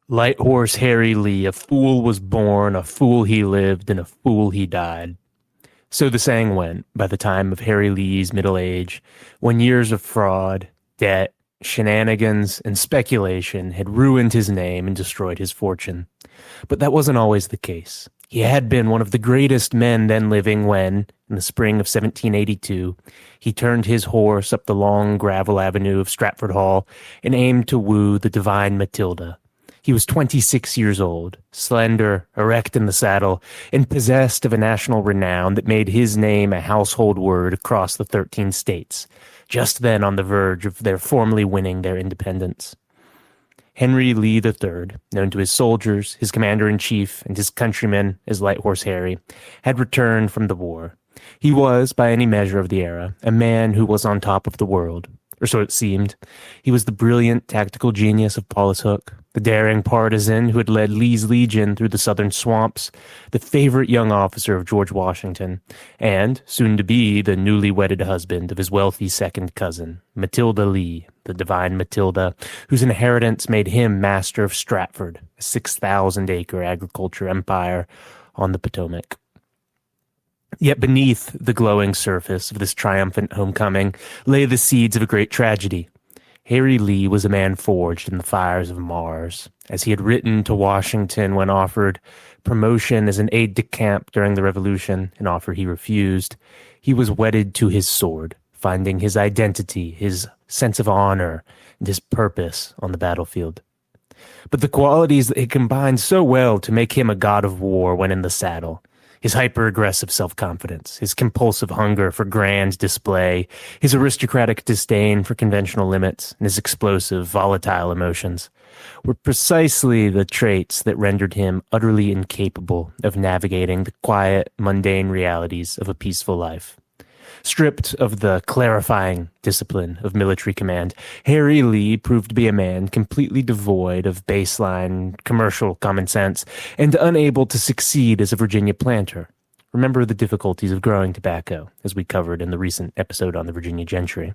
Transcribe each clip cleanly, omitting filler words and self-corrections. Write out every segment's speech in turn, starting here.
Light horse Harry Lee, a fool was born, a fool he lived, and a fool he died. So the saying went by the time of Harry Lee's middle age, when years of fraud, debt, shenanigans, and speculation had ruined his name and destroyed his fortune. But that wasn't always the case. He had been one of the greatest men then living when, in the spring of 1782, he turned his horse up the long gravel avenue of Stratford Hall and aimed to woo the Divine Matilda. He was 26 years old, slender, erect in the saddle, and possessed of a national renown that made his name a household word across the 13 states, just then on the verge of their formally winning their independence. Henry Lee III, known to his soldiers, his commander-in-chief, and his countrymen as Light Horse Harry, had returned from the war. He was, by any measure of the era, a man who was on top of the world, or so it seemed. He was the brilliant tactical genius of Paulus Hook, the daring partisan who had led Lee's Legion through the southern swamps, the favorite young officer of George Washington, and, soon to be, the newly wedded husband of his wealthy second cousin, Matilda Lee, the Divine Matilda, whose inheritance made him master of Stratford, a 6,000-acre agriculture empire on the Potomac. Yet beneath the glowing surface of this triumphant homecoming lay the seeds of a great tragedy. Harry Lee was a man forged in the fires of Mars. As he had written to Washington when offered promotion as an aide-de-camp during the Revolution, an offer he refused, he was wedded to his sword, finding his identity, his sense of honor, and his purpose on the battlefield. But the qualities that he combined so well to make him a god of war when in the saddle, his hyper-aggressive self-confidence, his compulsive hunger for grand display, his aristocratic disdain for conventional limits, and his explosive, volatile emotions, were precisely the traits that rendered him utterly incapable of navigating the quiet, mundane realities of a peaceful life. Stripped of the clarifying discipline of military command, Harry Lee proved to be a man completely devoid of baseline commercial common sense and unable to succeed as a Virginia planter. Remember the difficulties of growing tobacco, as we covered in the recent episode on the Virginia gentry.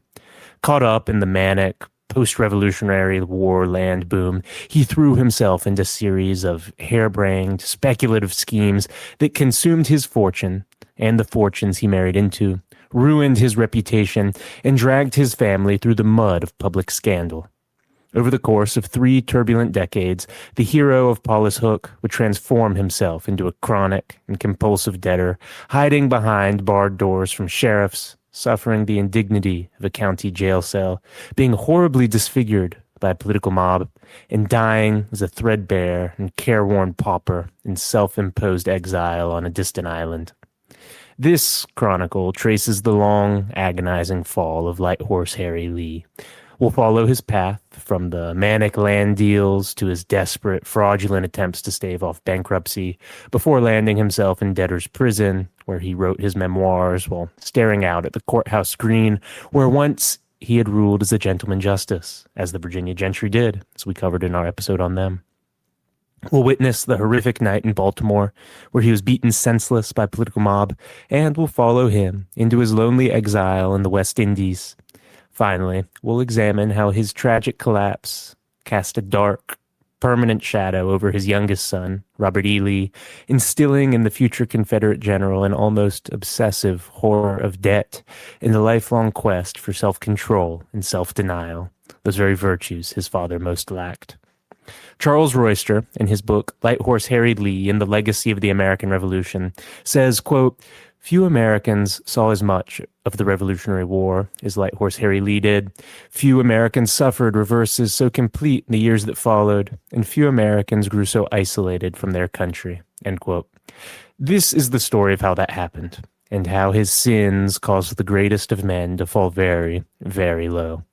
Caught up in the manic, post-Revolutionary War land boom, he threw himself into a series of harebrained, speculative schemes that consumed his fortune and the fortunes he married into, ruined his reputation, and dragged his family through the mud of public scandal. Over the course of 3 turbulent decades, the hero of Paulus Hook would transform himself into a chronic and compulsive debtor, hiding behind barred doors from sheriffs, suffering the indignity of a county jail cell, being horribly disfigured by a political mob, and dying as a threadbare and careworn pauper in self-imposed exile on a distant island. This chronicle traces the long, agonizing fall of Light Horse Harry Lee. We'll follow his path from the manic land deals to his desperate, fraudulent attempts to stave off bankruptcy before landing himself in debtor's prison, where he wrote his memoirs while staring out at the courthouse green where once he had ruled as a gentleman justice, as the Virginia gentry did, as we covered in our episode on them. We'll witness the horrific night in Baltimore, where he was beaten senseless by a political mob, and we'll follow him into his lonely exile in the West Indies. Finally, we'll examine how his tragic collapse cast a dark, permanent shadow over his youngest son, Robert E. Lee, instilling in the future Confederate general an almost obsessive horror of debt and a lifelong quest for self-control and self-denial, those very virtues his father most lacked. Charles Royster, in his book Light Horse Harry Lee and the Legacy of the American Revolution, says, quote, "Few Americans saw as much of the Revolutionary War as Light Horse Harry Lee did. Few Americans suffered reverses so complete in the years that followed, and few Americans grew so isolated from their country." End quote. This is the story of how that happened, and how his sins caused the greatest of men to fall very, very low.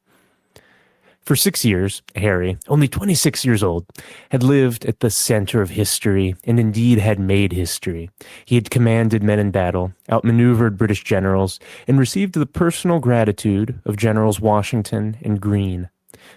For 6 years, Harry, only 26 years old, had lived at the center of history and indeed had made history. He had commanded men in battle, outmaneuvered British generals, and received the personal gratitude of Generals Washington and Greene.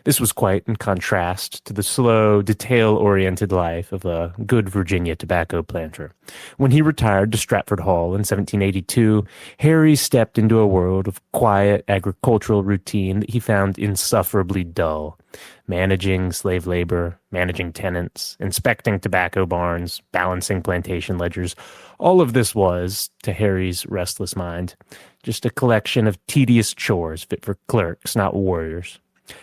This was quite in contrast to the slow, detail-oriented life of a good Virginia tobacco planter. When he retired to Stratford Hall in 1782, Harry stepped into a world of quiet agricultural routine that he found insufferably dull. Managing slave labor, managing tenants, inspecting tobacco barns, balancing plantation ledgers, all of this was, to Harry's restless mind, just a collection of tedious chores fit for clerks, not warriors.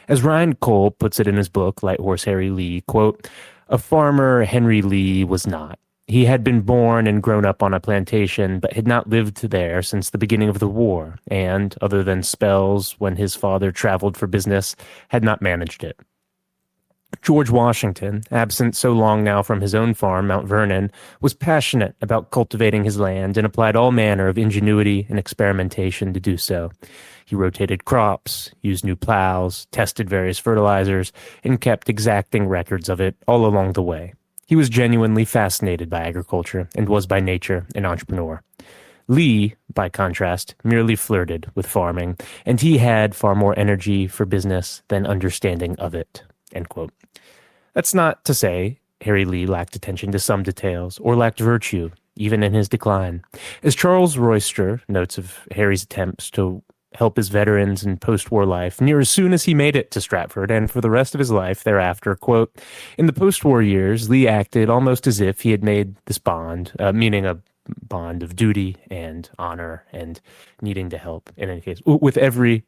As Ryan Cole puts it in his book, Light Horse Harry Lee, quote, "A farmer Henry Lee was not. He had been born and grown up on a plantation, but had not lived there since the beginning of the war, and, other than spells when his father traveled for business, had not managed it. George Washington, absent so long now from his own farm, Mount Vernon, was passionate about cultivating his land and applied all manner of ingenuity and experimentation to do so. He rotated crops, used new plows, tested various fertilizers, and kept exacting records of it all along the way. He was genuinely fascinated by agriculture and was by nature an entrepreneur. Lee, by contrast, merely flirted with farming, and he had far more energy for business than understanding of it." End quote. That's not to say Harry Lee lacked attention to some details or lacked virtue, even in his decline. As Charles Royster notes of Harry's attempts to help his veterans in post-war life near as soon as he made it to Stratford and for the rest of his life thereafter, quote, "In the post-war years, Lee acted almost as if he had made this bond, meaning a bond of duty and honor and needing to help, in any case, with every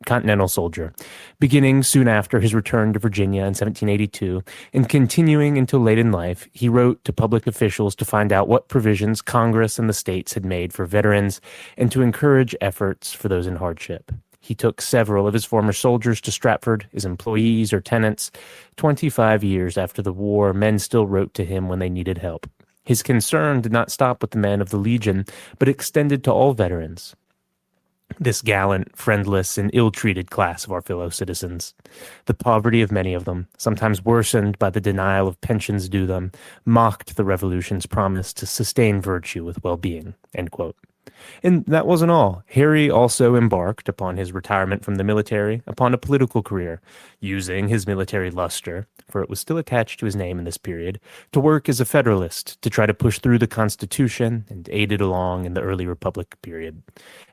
Continental soldier, beginning soon after his return to Virginia in 1782 and continuing until late in life. He wrote to public officials to find out what provisions Congress and the states had made for veterans and to encourage efforts for those in hardship. He took several of his former soldiers to Stratford as employees or tenants. 25 years after the war, men still wrote to him when they needed help. His concern did not stop with the men of the Legion, but extended to all veterans. This gallant, friendless, and ill-treated class of our fellow citizens. The poverty of many of them, sometimes worsened by the denial of pensions due them, mocked the Revolution's promise to sustain virtue with well-being." End quote. And that wasn't all. Harry also embarked upon his retirement from the military upon a political career, using his military luster, for it was still attached to his name in this period, to work as a Federalist to try to push through the Constitution and aid it along in the early Republic period.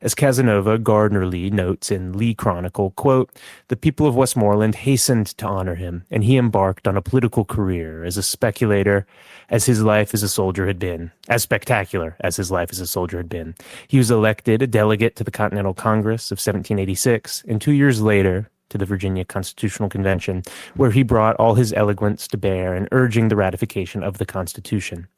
As Casanova Gardner Lee notes in Lee Chronicle, quote, "The people of Westmoreland hastened to honor him, and he embarked on a political career as a speculator as his life as a soldier had been, as spectacular as his life as a soldier had been. He was elected a delegate to the Continental Congress of 1786, and 2 years later to the Virginia Constitutional Convention, where he brought all his eloquence to bear in urging the ratification of the Constitution.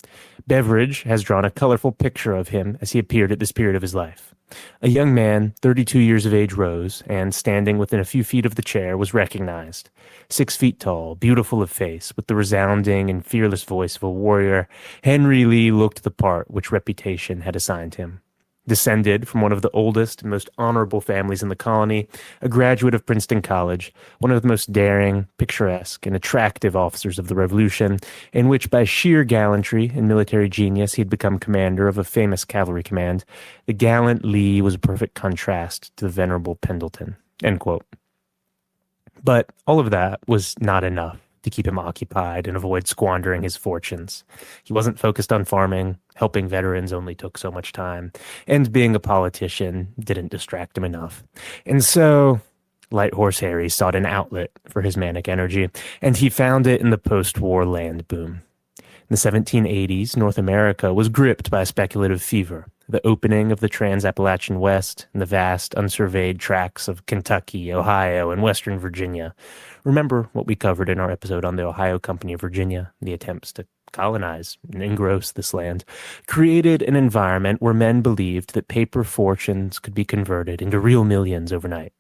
Beveridge has drawn a colorful picture of him as he appeared at this period of his life. A young man, 32 years of age, rose, and standing within a few feet of the chair was recognized. 6 feet tall, beautiful of face, with the resounding and fearless voice of a warrior, Henry Lee looked the part which reputation had assigned him. Descended from one of the oldest and most honorable families in the colony, a graduate of Princeton College, one of the most daring, picturesque, and attractive officers of the Revolution, in which by sheer gallantry and military genius he had become commander of a famous cavalry command, the gallant Lee was a perfect contrast to the venerable Pendleton." End quote. But all of that was not enough to keep him occupied and avoid squandering his fortunes. He wasn't focused on farming, helping veterans only took so much time, and being a politician didn't distract him enough. And so, Light Horse Harry sought an outlet for his manic energy, and he found it in the post-war land boom. In the 1780s, North America was gripped by a speculative fever. The opening of the Trans-Appalachian West and the vast, unsurveyed tracts of Kentucky, Ohio, and Western Virginia. Remember what we covered in our episode on the Ohio Company of Virginia, the attempts to colonize and engross this land, created an environment where men believed that paper fortunes could be converted into real millions overnight.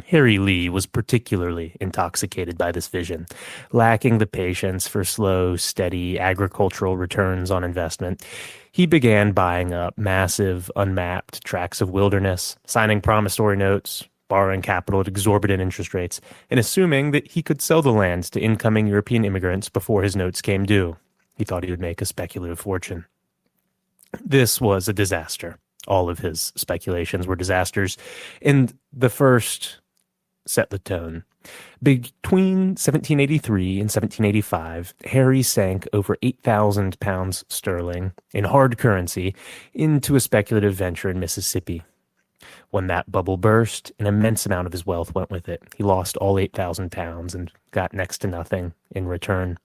Harry Lee was particularly intoxicated by this vision, lacking the patience for slow, steady agricultural returns on investment. He began buying up massive, unmapped tracts of wilderness, signing promissory notes, borrowing capital at exorbitant interest rates, and assuming that he could sell the lands to incoming European immigrants before his notes came due. He thought he would make a speculative fortune. This was a disaster. All of his speculations were disasters, and the first set the tone Between 1783 and 1785, Harry sank over 8,000 pounds sterling in hard currency into a speculative venture in Mississippi. When that bubble burst, an immense amount of his wealth went with it. He lost all 8,000 pounds and got next to nothing in return.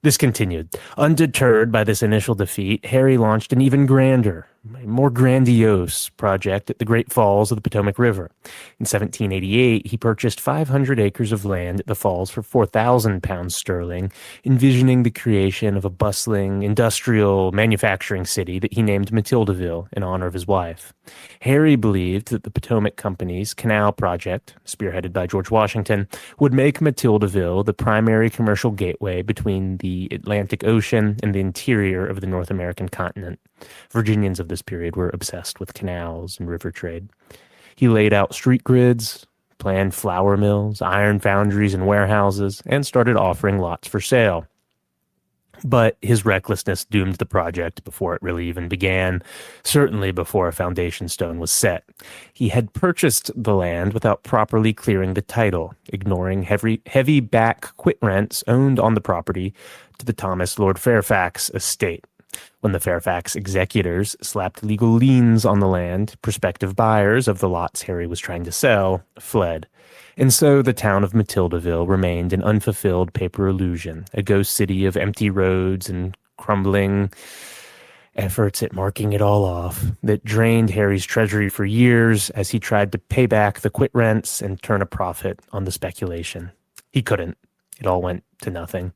This continued. Undeterred by this initial defeat, Harry launched an even grander, more grandiose project at the Great Falls of the Potomac River. In 1788, he purchased 500 acres of land at the falls for 4,000 pounds sterling, envisioning the creation of a bustling, industrial, manufacturing city that he named Matildaville in honor of his wife. Harry believed that the Potomac Company's canal project, spearheaded by George Washington, would make Matildaville the primary commercial gateway between the Atlantic Ocean and the interior of the North American continent. Virginians of this period were obsessed with canals and river trade. He laid out street grids, planned flour mills, iron foundries, and warehouses, and started offering lots for sale. But his recklessness doomed the project before it really even began, certainly before a foundation stone was set. He had purchased the land without properly clearing the title, ignoring heavy back quit rents owned on the property to the Thomas Lord Fairfax estate. When the Fairfax executors slapped legal liens on the land, prospective buyers of the lots Harry was trying to sell fled. And so the town of Matildaville remained an unfulfilled paper illusion, a ghost city of empty roads and crumbling efforts at marking it all off that drained Harry's treasury for years as he tried to pay back the quit rents and turn a profit on the speculation. He couldn't. It all went to nothing.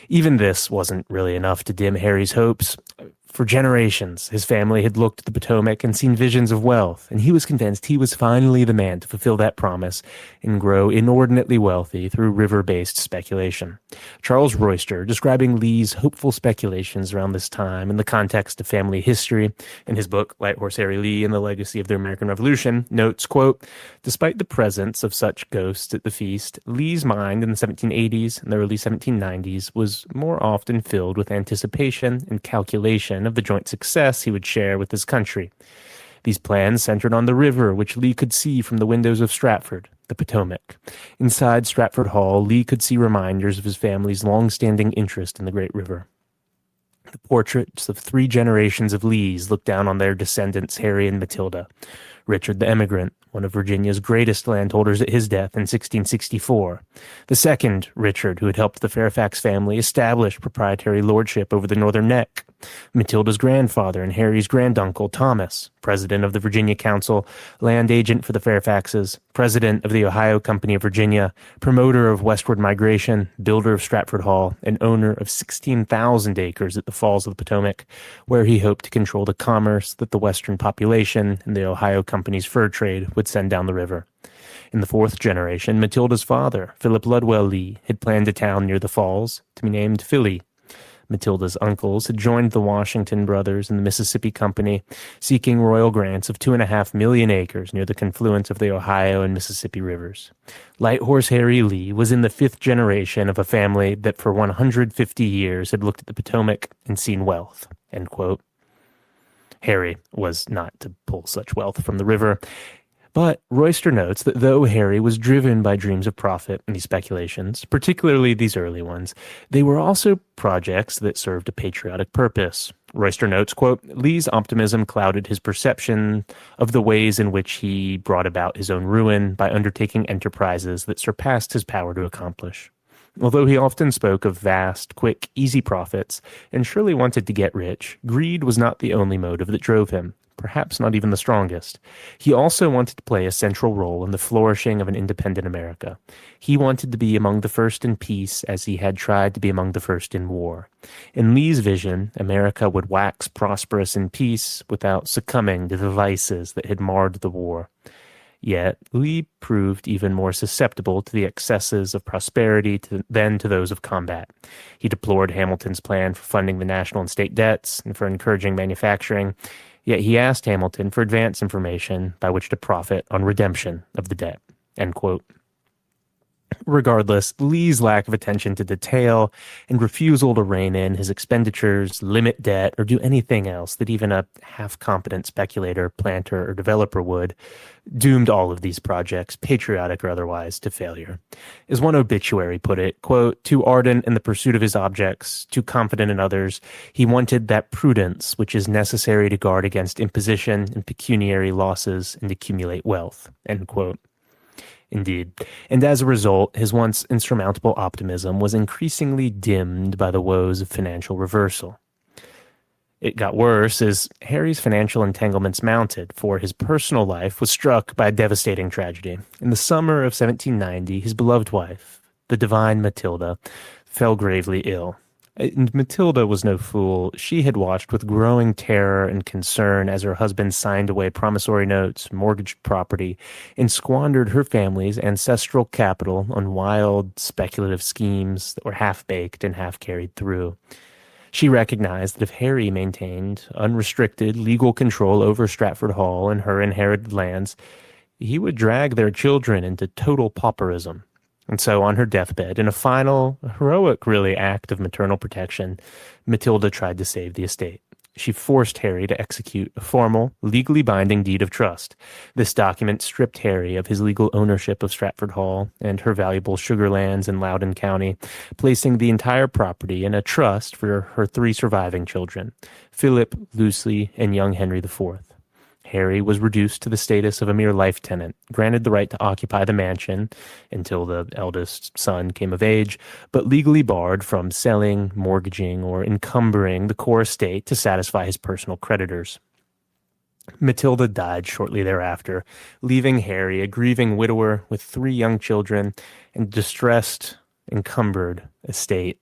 Even this wasn't really enough to dim Harry's hopes. For generations, his family had looked at the Potomac and seen visions of wealth, and he was convinced he was finally the man to fulfill that promise and grow inordinately wealthy through river-based speculation. Charles Royster, describing Lee's hopeful speculations around this time in the context of family history in his book, Light Horse Harry Lee and the Legacy of the American Revolution, notes, quote, "Despite the presence of such ghosts at the feast, Lee's mind in the 1780s and the early 1790s was more often filled with anticipation and calculation of the joint success he would share with his country. These plans centered on the river, which Lee could see from the windows of Stratford, the Potomac. Inside Stratford Hall, Lee could see reminders of his family's long-standing interest in the great river. The portraits of 3 generations of Lees looked down on their descendants, Harry and Matilda. Richard the Emigrant, one of Virginia's greatest landholders at his death in 1664. The second, Richard, who had helped the Fairfax family establish proprietary lordship over the Northern Neck. Matilda's grandfather and Harry's granduncle, Thomas, president of the Virginia Council, land agent for the Fairfaxes, president of the Ohio Company of Virginia, promoter of westward migration, builder of Stratford Hall, and owner of 16,000 acres at the Falls of the Potomac, where he hoped to control the commerce that the western population and the Ohio Company's fur trade would send down the river. In the 4th generation, Matilda's father, Philip Ludwell Lee, had planned a town near the falls to be named Philly. Matilda's uncles had joined the Washington brothers in the Mississippi Company, seeking royal grants of 2.5 million acres near the confluence of the Ohio and Mississippi rivers. Light Horse Harry Lee was in the 5th generation of a family that for 150 years had looked at the Potomac and seen wealth." End quote. Harry was not to pull such wealth from the river. But Royster notes that though Harry was driven by dreams of profit in these speculations, particularly these early ones, they were also projects that served a patriotic purpose. Royster notes, quote, "Lee's optimism clouded his perception of the ways in which he brought about his own ruin by undertaking enterprises that surpassed his power to accomplish. Although he often spoke of vast, quick, easy profits, and surely wanted to get rich, greed was not the only motive that drove him. Perhaps not even the strongest. He also wanted to play a central role in the flourishing of an independent America. He wanted to be among the first in peace as he had tried to be among the first in war. In Lee's vision, America would wax prosperous in peace without succumbing to the vices that had marred the war. Yet, Lee proved even more susceptible to the excesses of prosperity than to those of combat. He deplored Hamilton's plan for funding the national and state debts and for encouraging manufacturing. Yet he asked Hamilton for advance information by which to profit on redemption of the debt." End quote. Regardless, Lee's lack of attention to detail and refusal to rein in his expenditures, limit debt, or do anything else that even a half-competent speculator, planter, or developer would, doomed all of these projects, patriotic or otherwise, to failure. As one obituary put it, quote, too ardent in the pursuit of his objects, too confident in others, he wanted that prudence which is necessary to guard against imposition and pecuniary losses and accumulate wealth, end quote. Indeed. And as a result, his once insurmountable optimism was increasingly dimmed by the woes of financial reversal. It got worse as Harry's financial entanglements mounted, for his personal life was struck by a devastating tragedy. In the summer of 1790, his beloved wife, the Divine Matilda, fell gravely ill. And Matilda was no fool. She had watched with growing terror and concern as her husband signed away promissory notes, mortgaged property, and squandered her family's ancestral capital on wild, speculative schemes that were half-baked and half-carried through. She recognized that if Harry maintained unrestricted legal control over Stratford Hall and her inherited lands, he would drag their children into total pauperism. And so on her deathbed, in a final, heroic, really, act of maternal protection, Matilda tried to save the estate. She forced Harry to execute a formal, legally binding deed of trust. This document stripped Harry of his legal ownership of Stratford Hall and her valuable sugar lands in Loudoun County, placing the entire property in a trust for her 3 surviving children, Philip, Lucy, and young Henry IV. Harry was reduced to the status of a mere life tenant, granted the right to occupy the mansion until the eldest son came of age, but legally barred from selling, mortgaging, or encumbering the core estate to satisfy his personal creditors. Matilda died shortly thereafter, leaving Harry a grieving widower with 3 young children and distressed, encumbered estate.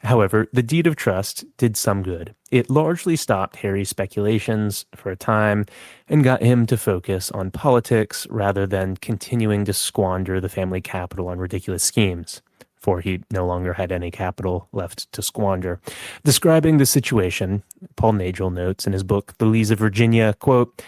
However, the deed of trust did some good. It largely stopped Harry's speculations for a time and got him to focus on politics rather than continuing to squander the family capital on ridiculous schemes, for he no longer had any capital left to squander. Describing the situation, Paul Nagel notes in his book, The Lees of Virginia, quote,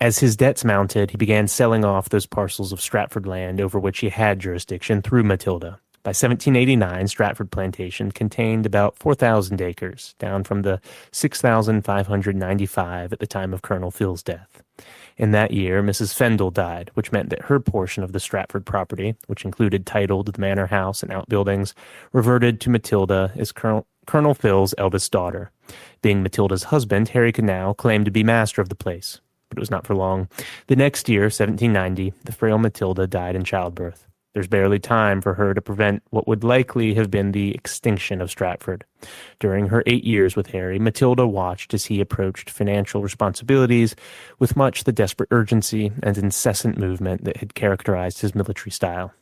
as his debts mounted, he began selling off those parcels of Stratford land over which he had jurisdiction through Matilda. By 1789, Stratford Plantation contained about 4,000 acres, down from the 6,595 at the time of Colonel Phil's death. In that year, Mrs. Fendall died, which meant that her portion of the Stratford property, which included title to the manor house and outbuildings, reverted to Matilda as Colonel Phil's eldest daughter. Being Matilda's husband, Harry could now claim to be master of the place. But it was not for long. The next year, 1790, the frail Matilda died in childbirth. There's barely time for her to prevent what would likely have been the extinction of Stratford. During her 8 years with Harry, Matilda watched as he approached financial responsibilities with much the desperate urgency and incessant movement that had characterized his military style.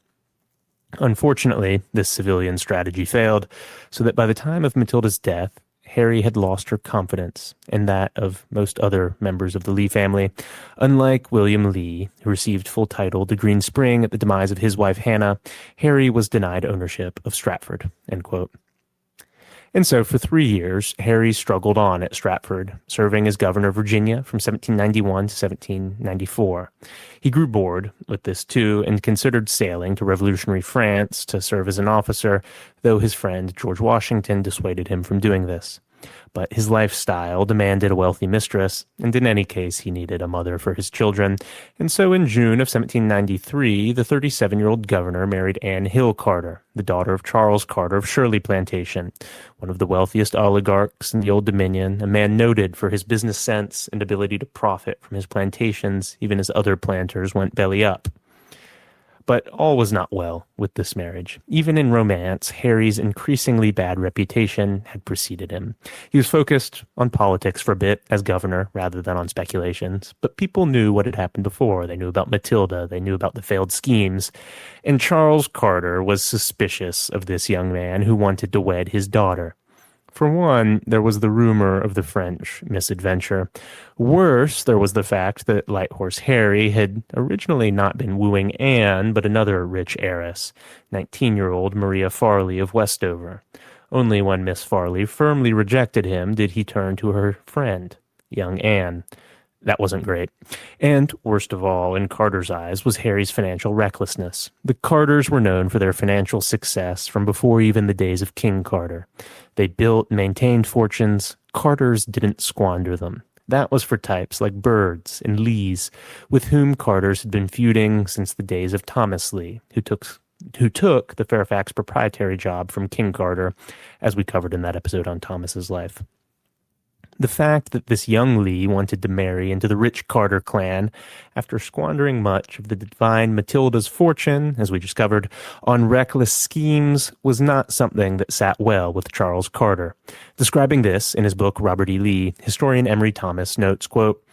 Unfortunately, this civilian strategy failed, so that by the time of Matilda's death, Harry had lost her confidence and that of most other members of the Lee family. Unlike William Lee, who received full title to Green Spring at the demise of his wife Hannah, Harry was denied ownership of Stratford, end quote. And so for 3 years, Harry struggled on at Stratford, serving as governor of Virginia from 1791 to 1794. He grew bored with this too and considered sailing to revolutionary France to serve as an officer, though his friend George Washington dissuaded him from doing this. But his lifestyle demanded a wealthy mistress, and in any case he needed a mother for his children. And so in June of 1793, the 37-year-old governor married Anne Hill Carter, the daughter of Charles Carter of Shirley Plantation, one of the wealthiest oligarchs in the Old Dominion, a man noted for his business sense and ability to profit from his plantations, even as other planters went belly up. But all was not well with this marriage. Even in romance, Harry's increasingly bad reputation had preceded him. He was focused on politics for a bit as governor rather than on speculations, but people knew what had happened before. They knew about Matilda, they knew about the failed schemes, and Charles Carter was suspicious of this young man who wanted to wed his daughter. For one, there was the rumor of the French misadventure. Worse, there was the fact that Light Horse Harry had originally not been wooing Anne, but another rich heiress, 19-year-old Maria Farley of Westover. Only when Miss Farley firmly rejected him did he turn to her friend, young Anne. That wasn't great. And worst of all, in Carter's eyes, was Harry's financial recklessness. The Carters were known for their financial success from before even the days of King Carter. They built and maintained fortunes. Carters didn't squander them. That was for types like Birds and Lees, with whom Carters had been feuding since the days of Thomas Lee, who took the Fairfax proprietary job from King Carter, as we covered in that episode on Thomas's life. The fact that this young Lee wanted to marry into the rich Carter clan, after squandering much of the Divine Matilda's fortune, as we just covered, on reckless schemes, was not something that sat well with Charles Carter. Describing this in his book Robert E. Lee, historian Emery Thomas notes, quote,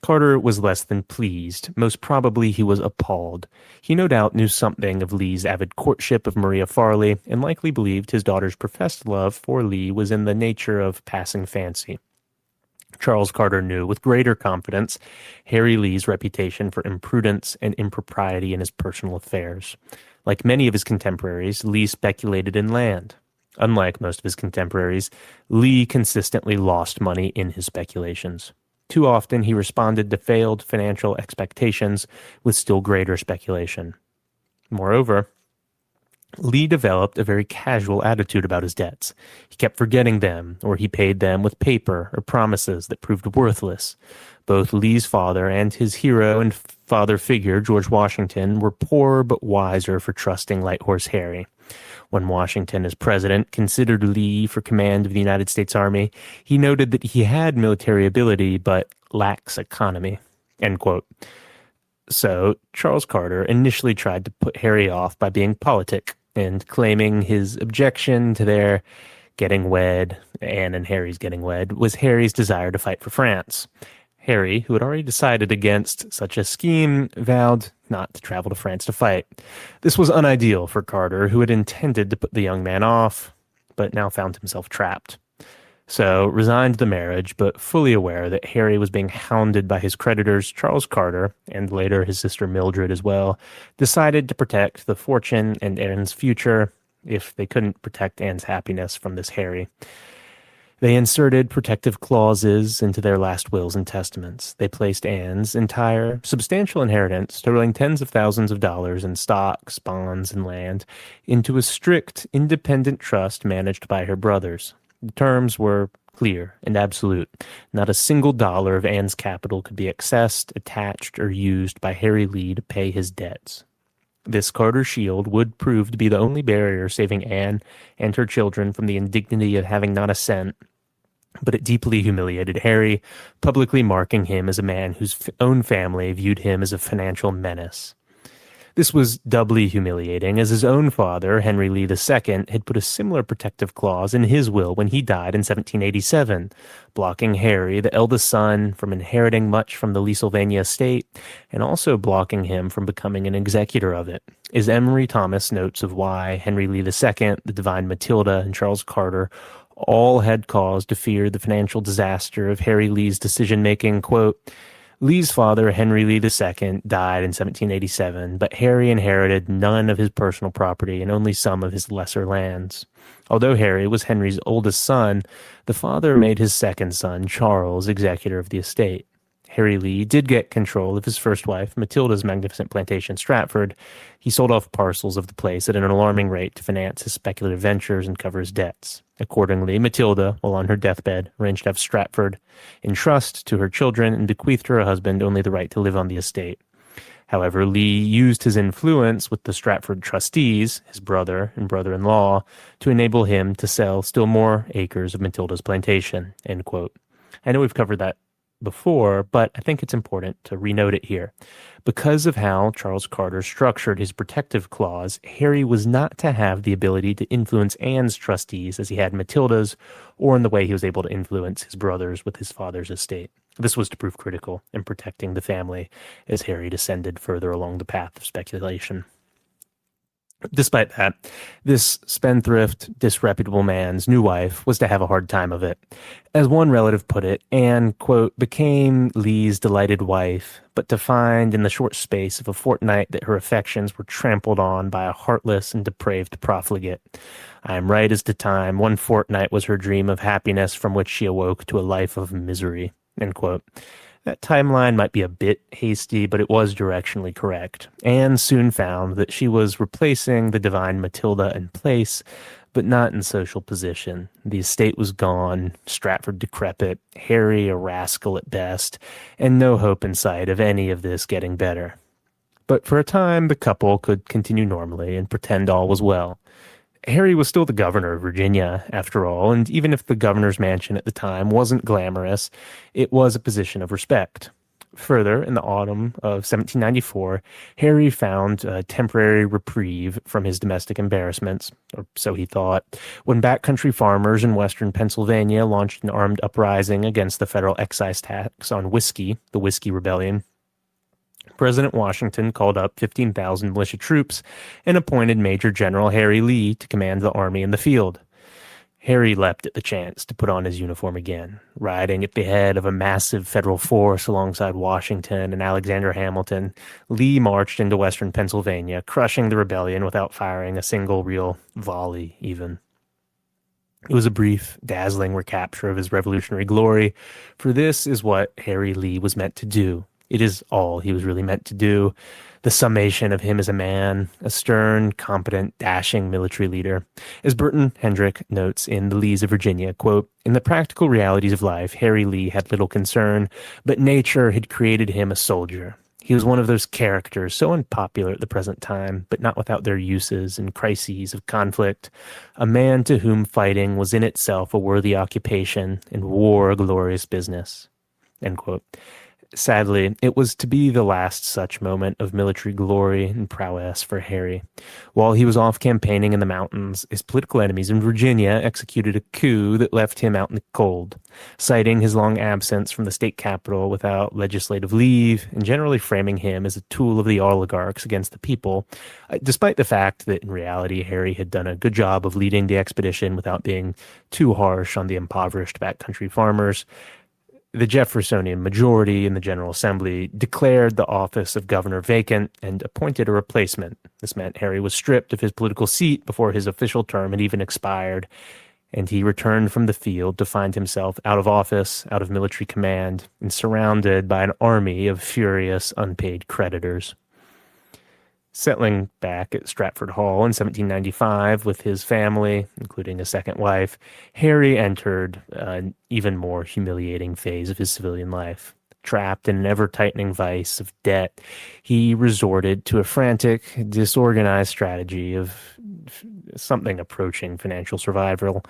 Carter was less than pleased. Most probably he was appalled. He no doubt knew something of Lee's avid courtship of Maria Farley, and likely believed his daughter's professed love for Lee was in the nature of passing fancy. Charles Carter knew with greater confidence Harry Lee's reputation for imprudence and impropriety in his personal affairs. Like many of his contemporaries, Lee speculated in land. Unlike most of his contemporaries, Lee consistently lost money in his speculations. Too often he responded to failed financial expectations with still greater speculation. Moreover, Lee developed a very casual attitude about his debts. He kept forgetting them, or he paid them with paper or promises that proved worthless. Both Lee's father and his hero and father figure, George Washington, were poor but wiser for trusting Light Horse Harry. When Washington, as president, considered Lee for command of the United States Army, he noted that he had military ability but lacks economy. End quote. So, Charles Carter initially tried to put Harry off by being politic and claiming his objection to their getting wed, Anne and Harry's getting wed, was Harry's desire to fight for France. Harry, who had already decided against such a scheme, vowed not to travel to France to fight. This was unideal for Carter, who had intended to put the young man off, but now found himself trapped. So, resigned the marriage, but fully aware that Harry was being hounded by his creditors, Charles Carter, and later his sister Mildred as well, decided to protect the fortune and Anne's future if they couldn't protect Anne's happiness from this Harry. They inserted protective clauses into their last wills and testaments. They placed Anne's entire, substantial inheritance, totaling tens of thousands of dollars in stocks, bonds, and land, into a strict, independent trust managed by her brothers. The terms were clear and absolute. Not a single dollar of Anne's capital could be accessed, attached, or used by Harry Lee to pay his debts. This Carter shield would prove to be the only barrier saving Anne and her children from the indignity of having not a cent, but it deeply humiliated Harry, publicly marking him as a man whose own family viewed him as a financial menace. This was doubly humiliating, as his own father, Henry Lee II, had put a similar protective clause in his will when he died in 1787, blocking Harry, the eldest son, from inheriting much from the Leesylvania estate, and also blocking him from becoming an executor of it. As Emery Thomas notes of why Henry Lee II, the Divine Matilda, and Charles Carter all had cause to fear the financial disaster of Harry Lee's decision-making, quote, Lee's father, Henry Lee II, died in 1787, but Harry inherited none of his personal property and only some of his lesser lands. Although Harry was Henry's oldest son, the father made his second son, Charles, executor of the estate. Harry Lee did get control of his first wife, Matilda's magnificent plantation, Stratford. He sold off parcels of the place at an alarming rate to finance his speculative ventures and cover his debts. Accordingly, Matilda, while on her deathbed, arranged to have Stratford in trust to her children and bequeathed her husband only the right to live on the estate. However, Lee used his influence with the Stratford trustees, his brother and brother-in-law, to enable him to sell still more acres of Matilda's plantation, end quote. I know we've covered that before, but I think it's important to renote it here. Because of how Charles Carter structured his protective clause, Harry was not to have the ability to influence Anne's trustees as he had Matilda's, or in the way he was able to influence his brothers with his father's estate. This was to prove critical in protecting the family as Harry descended further along the path of speculation. Despite that, this spendthrift, disreputable man's new wife was to have a hard time of it. As one relative put it, Anne, quote, became Lee's delighted wife, but to find in the short space of a fortnight that her affections were trampled on by a heartless and depraved profligate. I am right as to time, one fortnight was her dream of happiness from which she awoke to a life of misery, end quote. That timeline might be a bit hasty, but it was directionally correct. Anne soon found that she was replacing the divine Matilda in place, but not in social position. The estate was gone, Stratford decrepit, Harry a rascal at best, and no hope in sight of any of this getting better. But for a time, the couple could continue normally and pretend all was well. Harry was still the governor of Virginia, after all, and even if the governor's mansion at the time wasn't glamorous, it was a position of respect. Further, in the autumn of 1794, Harry found a temporary reprieve from his domestic embarrassments, or so he thought, when backcountry farmers in western Pennsylvania launched an armed uprising against the federal excise tax on whiskey, the Whiskey Rebellion. President Washington called up 15,000 militia troops and appointed Major General Harry Lee to command the army in the field. Harry leapt at the chance to put on his uniform again, riding at the head of a massive federal force alongside Washington and Alexander Hamilton. Lee marched into western Pennsylvania, crushing the rebellion without firing a single real volley even. It was a brief, dazzling recapture of his revolutionary glory, for this is what Harry Lee was meant to do. It is all he was really meant to do. The summation of him as a man, a stern, competent, dashing military leader. As Burton Hendrick notes in The Lees of Virginia, quote, "In the practical realities of life, Harry Lee had little concern, but nature had created him a soldier. He was one of those characters so unpopular at the present time, but not without their uses and crises of conflict. A man to whom fighting was in itself a worthy occupation and war a glorious business." End quote. Sadly, it was to be the last such moment of military glory and prowess for Harry. While he was off campaigning in the mountains, his political enemies in Virginia executed a coup that left him out in the cold, citing his long absence from the state capital without legislative leave and generally framing him as a tool of the oligarchs against the people, despite the fact that in reality Harry had done a good job of leading the expedition without being too harsh on the impoverished backcountry farmers. The Jeffersonian majority in the General Assembly declared the office of governor vacant and appointed a replacement. This meant Harry was stripped of his political seat before his official term had even expired, and he returned from the field to find himself out of office, out of military command, and surrounded by an army of furious, unpaid creditors. Settling back at Stratford Hall in 1795 with his family, including a second wife, Harry entered an even more humiliating phase of his civilian life. Trapped in an ever-tightening vice of debt, he resorted to a frantic, disorganized strategy of something approaching financial survival,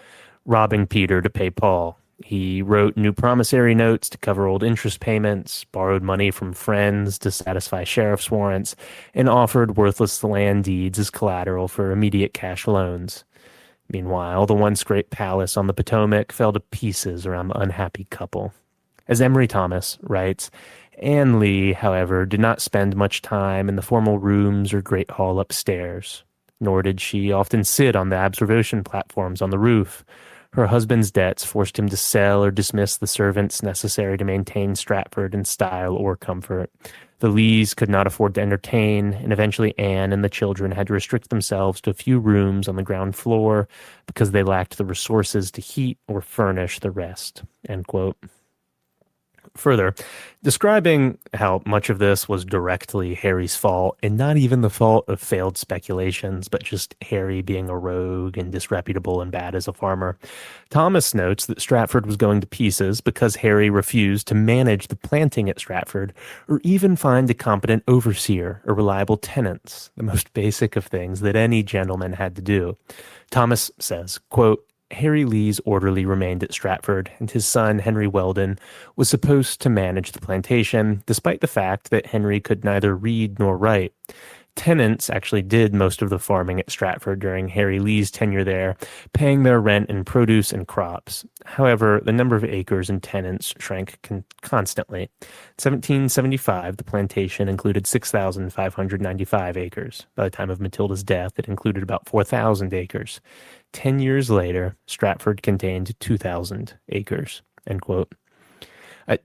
robbing Peter to pay Paul. He wrote new promissory notes to cover old interest payments, borrowed money from friends to satisfy sheriff's warrants, and offered worthless land deeds as collateral for immediate cash loans. Meanwhile, the once great palace on the Potomac fell to pieces around the unhappy couple. As Emery Thomas writes, Anne Lee, however, did not spend much time in the formal rooms or great hall upstairs, nor did she often sit on the observation platforms on the roof. Her husband's debts forced him to sell or dismiss the servants necessary to maintain Stratford in style or comfort. The Lees could not afford to entertain, and eventually Anne and the children had to restrict themselves to a few rooms on the ground floor because they lacked the resources to heat or furnish the rest. End quote. Further, describing how much of this was directly Harry's fault, and not even the fault of failed speculations, but just Harry being a rogue and disreputable and bad as a farmer, Thomas notes that Stratford was going to pieces because Harry refused to manage the planting at Stratford, or even find a competent overseer or reliable tenants, the most basic of things that any gentleman had to do. Thomas says, quote, Harry Lee's orderly remained at Stratford, and his son, Henry Weldon, was supposed to manage the plantation, despite the fact that Henry could neither read nor write. Tenants actually did most of the farming at Stratford during Harry Lee's tenure there, paying their rent in produce and crops. However, the number of acres and tenants shrank constantly. In 1775, the plantation included 6,595 acres. By the time of Matilda's death, it included about 4,000 acres. 10 years later, Stratford contained 2,000 acres, end quote.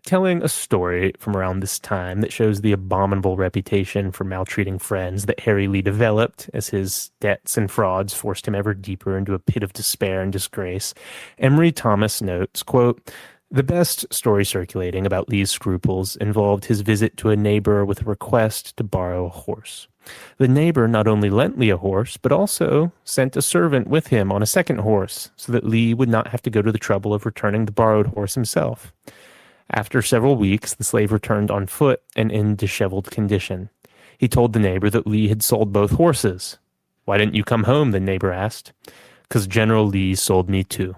Telling a story from around this time that shows the abominable reputation for maltreating friends that Harry Lee developed as his debts and frauds forced him ever deeper into a pit of despair and disgrace, Emery Thomas notes, quote, The best story circulating about Lee's scruples involved his visit to a neighbor with a request to borrow a horse. The neighbor not only lent Lee a horse, but also sent a servant with him on a second horse, so that Lee would not have to go to the trouble of returning the borrowed horse himself. After several weeks, the slave returned on foot and in disheveled condition. He told the neighbor that Lee had sold both horses. "Why didn't you come home?" the neighbor asked. "'Cause General Lee sold me too."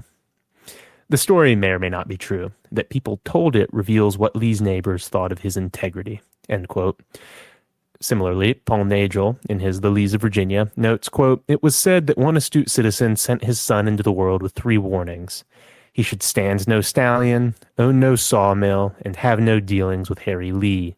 The story may or may not be true. That people told it reveals what Lee's neighbors thought of his integrity. End quote. Similarly, Paul Nagel, in his The Lees of Virginia, notes, quote, "It was said that one astute citizen sent his son into the world with 3 warnings. He should stand no stallion, own no sawmill, and have no dealings with Harry Lee."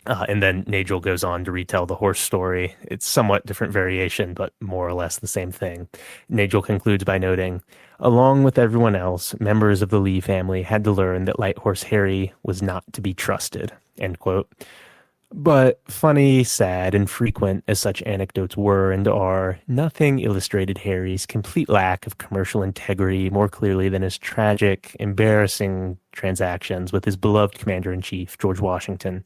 And then Nagel goes on to retell the horse story. It's somewhat different variation, but more or less the same thing. Nagel concludes by noting, "Along with everyone else, members of the Lee family had to learn that Light Horse Harry was not to be trusted." End quote. But funny, sad, and frequent as such anecdotes were and are, nothing illustrated Harry's complete lack of commercial integrity more clearly than his tragic, embarrassing transactions with his beloved commander-in-chief, George Washington.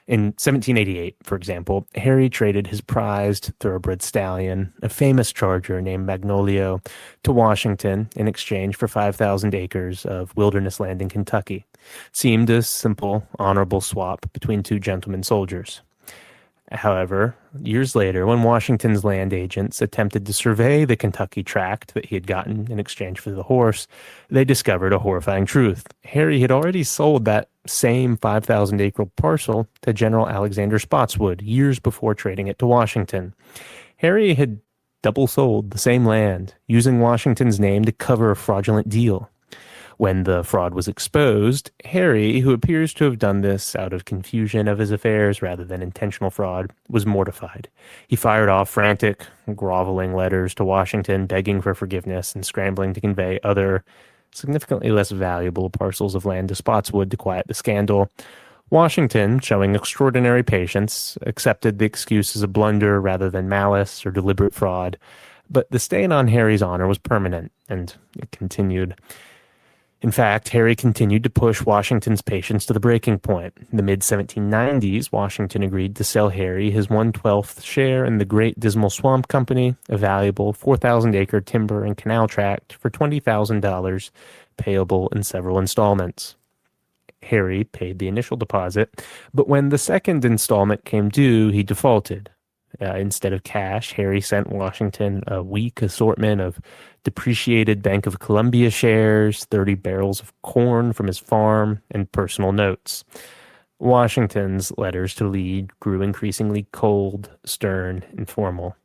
In 1788, for example, Harry traded his prized thoroughbred stallion, a famous charger named Magnolio, to Washington in exchange for 5,000 acres of wilderness land in Kentucky. Seemed a simple, honorable swap between 2 gentlemen soldiers. However, years later, when Washington's land agents attempted to survey the Kentucky tract that he had gotten in exchange for the horse, they discovered a horrifying truth. Harry had already sold that same 5,000-acre parcel to General Alexander Spotswood years before trading it to Washington. Harry had double sold the same land, using Washington's name to cover a fraudulent deal. When the fraud was exposed, Harry, who appears to have done this out of confusion of his affairs rather than intentional fraud, was mortified. He fired off frantic, groveling letters to Washington, begging for forgiveness and scrambling to convey other, significantly less valuable parcels of land to Spotswood to quiet the scandal. Washington, showing extraordinary patience, accepted the excuse as a blunder rather than malice or deliberate fraud. But the stain on Harry's honor was permanent, and it continued. In fact, Harry continued to push Washington's patience to the breaking point. In the mid-1790s, Washington agreed to sell Harry his 1/12th share in the Great Dismal Swamp Company, a valuable 4,000-acre timber and canal tract, for $20,000, payable in several installments. Harry paid the initial deposit, but when the second installment came due, he defaulted. Instead of cash, Harry sent Washington a weak assortment of depreciated Bank of Columbia shares, 30 barrels of corn from his farm, and personal notes. Washington's letters to Lee grew increasingly cold, stern, and formal.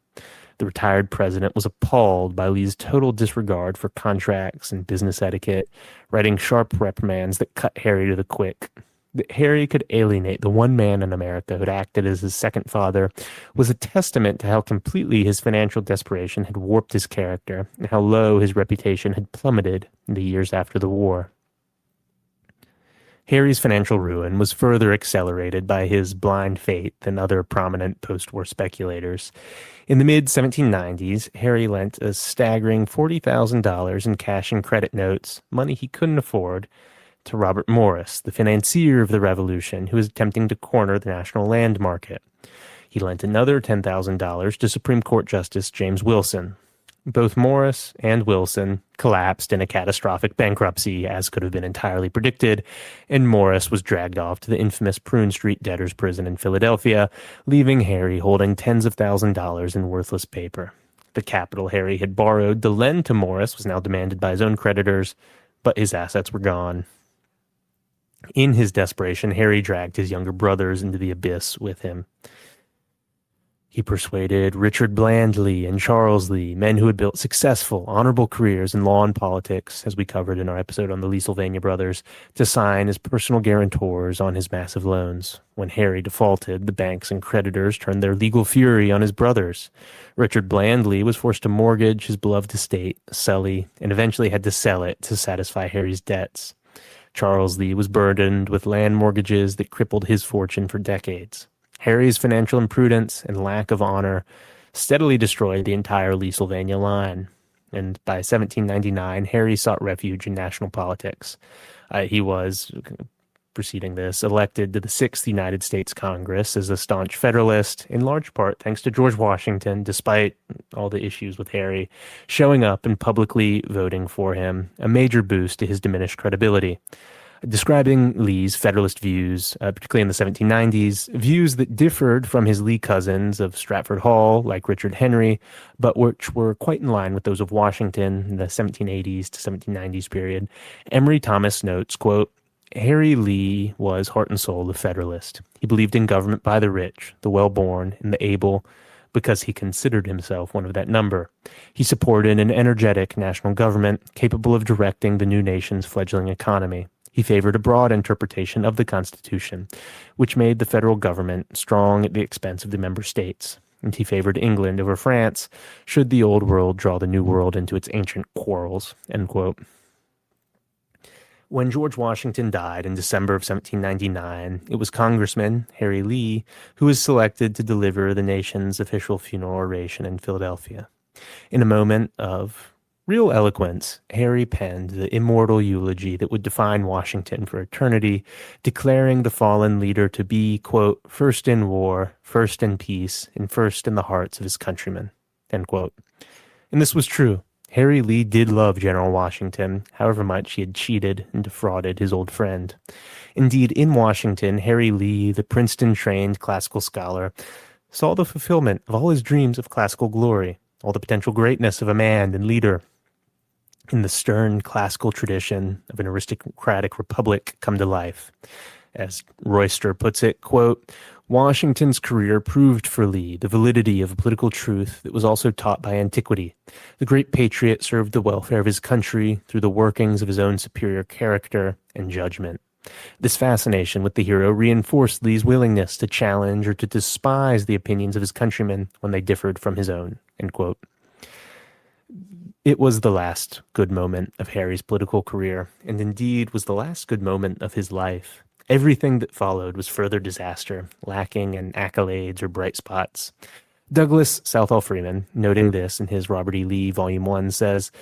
The retired president was appalled by Lee's total disregard for contracts and business etiquette, writing sharp reprimands that cut Harry to the quick. That Harry could alienate the one man in America who had acted as his second father was a testament to how completely his financial desperation had warped his character and how low his reputation had plummeted in the years after the war. Harry's financial ruin was further accelerated by his blind faith and other prominent post-war speculators. In the mid-1790s, Harry lent a staggering $40,000 in cash and credit notes, money he couldn't afford, to Robert Morris, the financier of the Revolution, who was attempting to corner the national land market. He lent another $10,000 to Supreme Court Justice James Wilson. Both Morris and Wilson collapsed in a catastrophic bankruptcy, as could have been entirely predicted, and Morris was dragged off to the infamous Prune Street debtors' prison in Philadelphia, leaving Harry holding tens of thousands of dollars in worthless paper. The capital Harry had borrowed to lend to Morris was now demanded by his own creditors, but his assets were gone. In his desperation, Harry dragged his younger brothers into the abyss with him. He persuaded Richard Bland Lee and Charles Lee, men who had built successful, honorable careers in law and politics, as we covered in our episode on the Lee Sylvania brothers, to sign as personal guarantors on his massive loans. When Harry defaulted, the banks and creditors turned their legal fury on his brothers. Richard Bland Lee was forced to mortgage his beloved estate, Sully, and eventually had to sell it to satisfy Harry's debts. Charles Lee was burdened with land mortgages that crippled his fortune for decades. Harry's financial imprudence and lack of honor steadily destroyed the entire Lee Sylvania line. and by 1799, Harry sought refuge in national politics. He was, preceding this, elected to the 6th United States Congress as a staunch Federalist, in large part thanks to George Washington, despite all the issues with Harry, showing up and publicly voting for him, a major boost to his diminished credibility. Describing Lee's Federalist views, particularly in the 1790s, views that differed from his Lee cousins of Stratford Hall, like Richard Henry, but which were quite in line with those of Washington in the 1780s to 1790s period. Emory Thomas notes, quote, Harry Lee was heart and soul a Federalist. He believed in government by the rich, the well-born, and the able, because he considered himself one of that number. He supported an energetic national government capable of directing the new nation's fledgling economy. He favored a broad interpretation of the Constitution, which made the federal government strong at the expense of the member states. And he favored England over France, should the old world draw the new world into its ancient quarrels. End quote. When George Washington died in December of 1799, it was Congressman Harry Lee who was selected to deliver the nation's official funeral oration in Philadelphia. In a moment of real eloquence, Harry penned the immortal eulogy that would define Washington for eternity, declaring the fallen leader to be, quote, first in war, first in peace, and first in the hearts of his countrymen, end quote. And this was true. Harry Lee did love General Washington, however much he had cheated and defrauded his old friend. Indeed, in Washington, Harry Lee, the Princeton-trained classical scholar, saw the fulfillment of all his dreams of classical glory, all the potential greatness of a man and leader, in the stern classical tradition of an aristocratic republic come to life. As Royster puts it, quote, Washington's career proved for Lee the validity of a political truth that was also taught by antiquity. The great patriot served the welfare of his country through the workings of his own superior character and judgment. This fascination with the hero reinforced Lee's willingness to challenge or to despise the opinions of his countrymen when they differed from his own, end quote. It was the last good moment of Harry's political career, and indeed was the last good moment of his life. Everything that followed was further disaster, lacking in accolades or bright spots. Douglas Southall Freeman, noting this in his Robert E. Lee, Volume 1, says,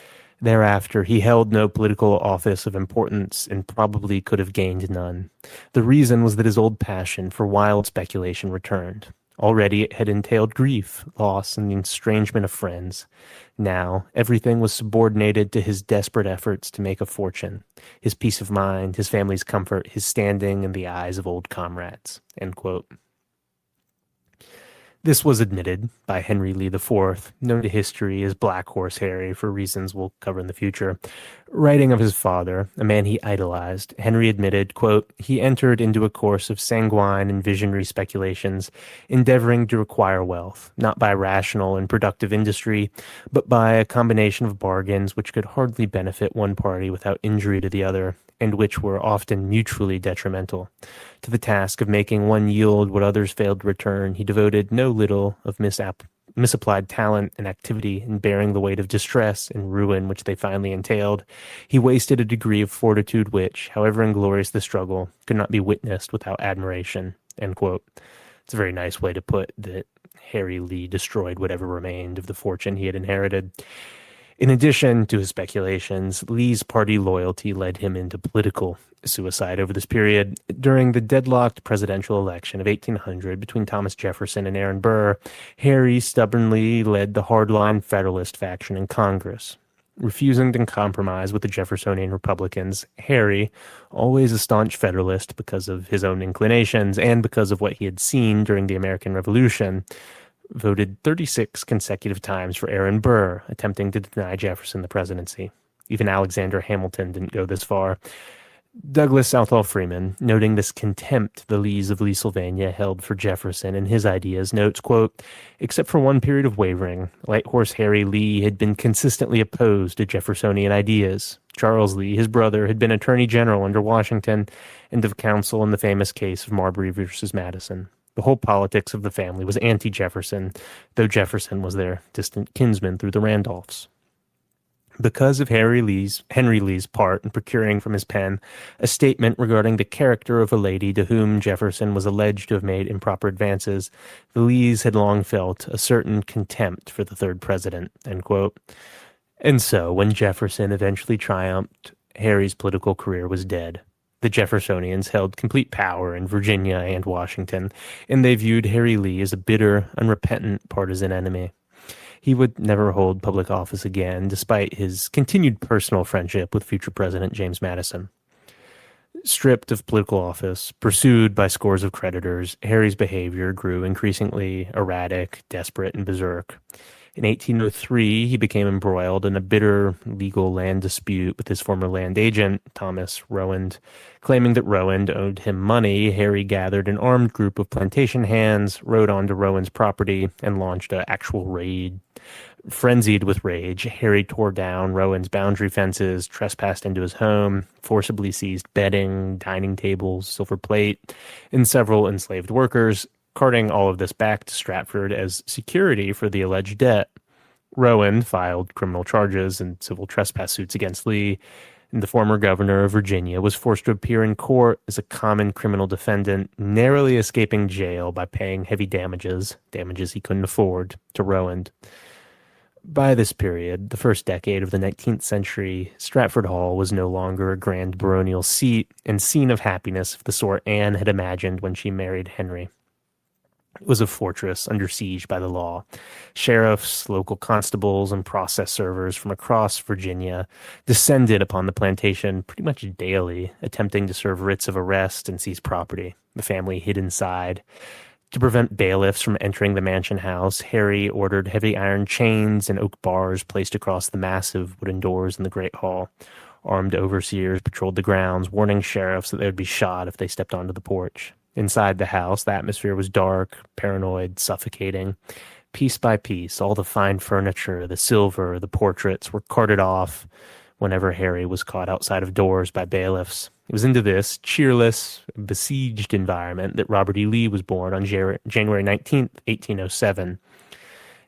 thereafter, he held no political office of importance and probably could have gained none. The reason was that his old passion for wild speculation returned. Already it had entailed grief, loss, and the estrangement of friends. Now, everything was subordinated to his desperate efforts to make a fortune, his peace of mind, his family's comfort, his standing in the eyes of old comrades. End quote. This was admitted by Henry Lee IV, known to history as Black Horse Harry for reasons we'll cover in the future. Writing of his father, a man he idolized, Henry admitted, quote, he entered into a course of sanguine and visionary speculations, endeavoring to acquire wealth, not by rational and productive industry, but by a combination of bargains which could hardly benefit one party without injury to the other, and which were often mutually detrimental. To the task of making one yield what others failed to return, he devoted no little of misapplied talent and activity in bearing the weight of distress and ruin which they finally entailed. He wasted a degree of fortitude which, however inglorious the struggle, could not be witnessed without admiration. End quote. It's a very nice way to put that Harry Lee destroyed whatever remained of the fortune he had inherited. In addition to his speculations, Lee's party loyalty led him into political suicide over this period. During the deadlocked presidential election of 1800 between Thomas Jefferson and Aaron Burr, Harry stubbornly led the hardline Federalist faction in Congress. Refusing to compromise with the Jeffersonian Republicans, Harry, always a staunch Federalist because of his own inclinations and because of what he had seen during the American Revolution, voted 36 consecutive times for Aaron Burr, attempting to deny Jefferson the presidency. Even Alexander Hamilton didn't go this far. Douglas Southall Freeman, noting this contempt the Lees of Leesylvania held for Jefferson and his ideas, notes, quote, except for one period of wavering, Light Horse Harry Lee had been consistently opposed to Jeffersonian ideas. Charles Lee, his brother, had been Attorney General under Washington and of counsel in the famous case of Marbury versus Madison. The whole politics of the family was anti-Jefferson, though Jefferson was their distant kinsman through the Randolphs. Because of Henry Lee's part in procuring from his pen a statement regarding the character of a lady to whom Jefferson was alleged to have made improper advances, the Lees had long felt a certain contempt for the third president, end quote. And so, when Jefferson eventually triumphed, Harry's political career was dead. The Jeffersonians held complete power in Virginia and Washington, and they viewed Harry Lee as a bitter, unrepentant partisan enemy. He would never hold public office again, despite his continued personal friendship with future President James Madison. Stripped of political office, pursued by scores of creditors, Harry's behavior grew increasingly erratic, desperate, and berserk. In 1803, he became embroiled in a bitter legal land dispute with his former land agent, Thomas Rowand. Claiming that Rowand owed him money, Harry gathered an armed group of plantation hands, rode onto Rowand's property, and launched an actual raid. Frenzied with rage, Harry tore down Rowand's boundary fences, trespassed into his home, forcibly seized bedding, dining tables, silver plate, and several enslaved workers, carting all of this back to Stratford as security for the alleged debt. Rowand filed criminal charges and civil trespass suits against Lee, and the former governor of Virginia was forced to appear in court as a common criminal defendant, narrowly escaping jail by paying heavy damages he couldn't afford, to Rowand. By this period, the first decade of the 19th century, Stratford Hall was no longer a grand baronial seat and scene of happiness of the sort Anne had imagined when she married Henry. It was a fortress under siege by the law. Sheriffs, local constables, and process servers from across Virginia descended upon the plantation pretty much daily, attempting to serve writs of arrest and seize property. The family hid inside. To prevent bailiffs from entering the mansion house, Harry ordered heavy iron chains and oak bars placed across the massive wooden doors in the Great Hall. Armed overseers patrolled the grounds, warning sheriffs that they would be shot if they stepped onto the porch. Inside the house, the atmosphere was dark, paranoid, suffocating. Piece by piece, all the fine furniture, the silver, the portraits were carted off whenever Harry was caught outside of doors by bailiffs. It was into this cheerless, besieged environment that Robert E. Lee was born on January 19th, 1807.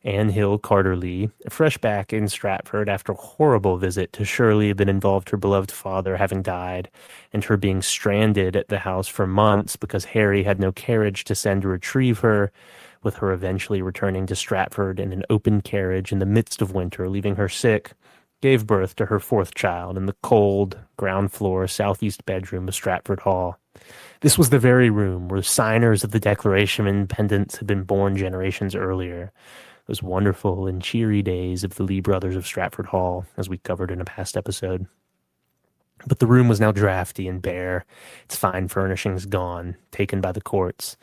Anne Hill Carter Lee, fresh back in Stratford after a horrible visit to Shirley that involved her beloved father having died, and her being stranded at the house for months because Harry had no carriage to send to retrieve her, with her eventually returning to Stratford in an open carriage in the midst of winter, leaving her sick, gave birth to her fourth child in the cold, ground-floor, southeast bedroom of Stratford Hall. This was the very room where signers of the Declaration of Independence had been born generations earlier. Those wonderful and cheery days of the Lee brothers of Stratford Hall, as we covered in a past episode. But the room was now drafty and bare, its fine furnishings gone, taken by the courts.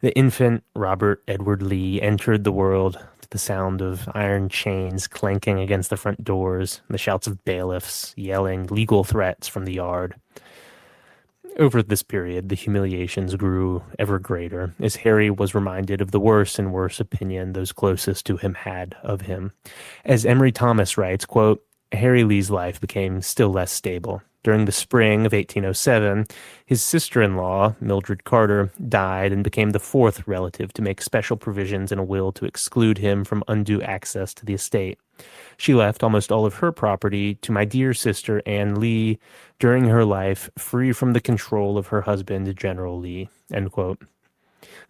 The infant Robert Edward Lee entered the world to the sound of iron chains clanking against the front doors, and the shouts of bailiffs yelling legal threats from the yard. Over this period, the humiliations grew ever greater, as Harry was reminded of the worse and worse opinion those closest to him had of him. As Emery Thomas writes, quote, Harry Lee's life became still less stable. During the spring of 1807, his sister-in-law, Mildred Carter, died and became the fourth relative to make special provisions in a will to exclude him from undue access to the estate. She left almost all of her property to my dear sister Anne Lee during her life, free from the control of her husband, General Lee. End quote.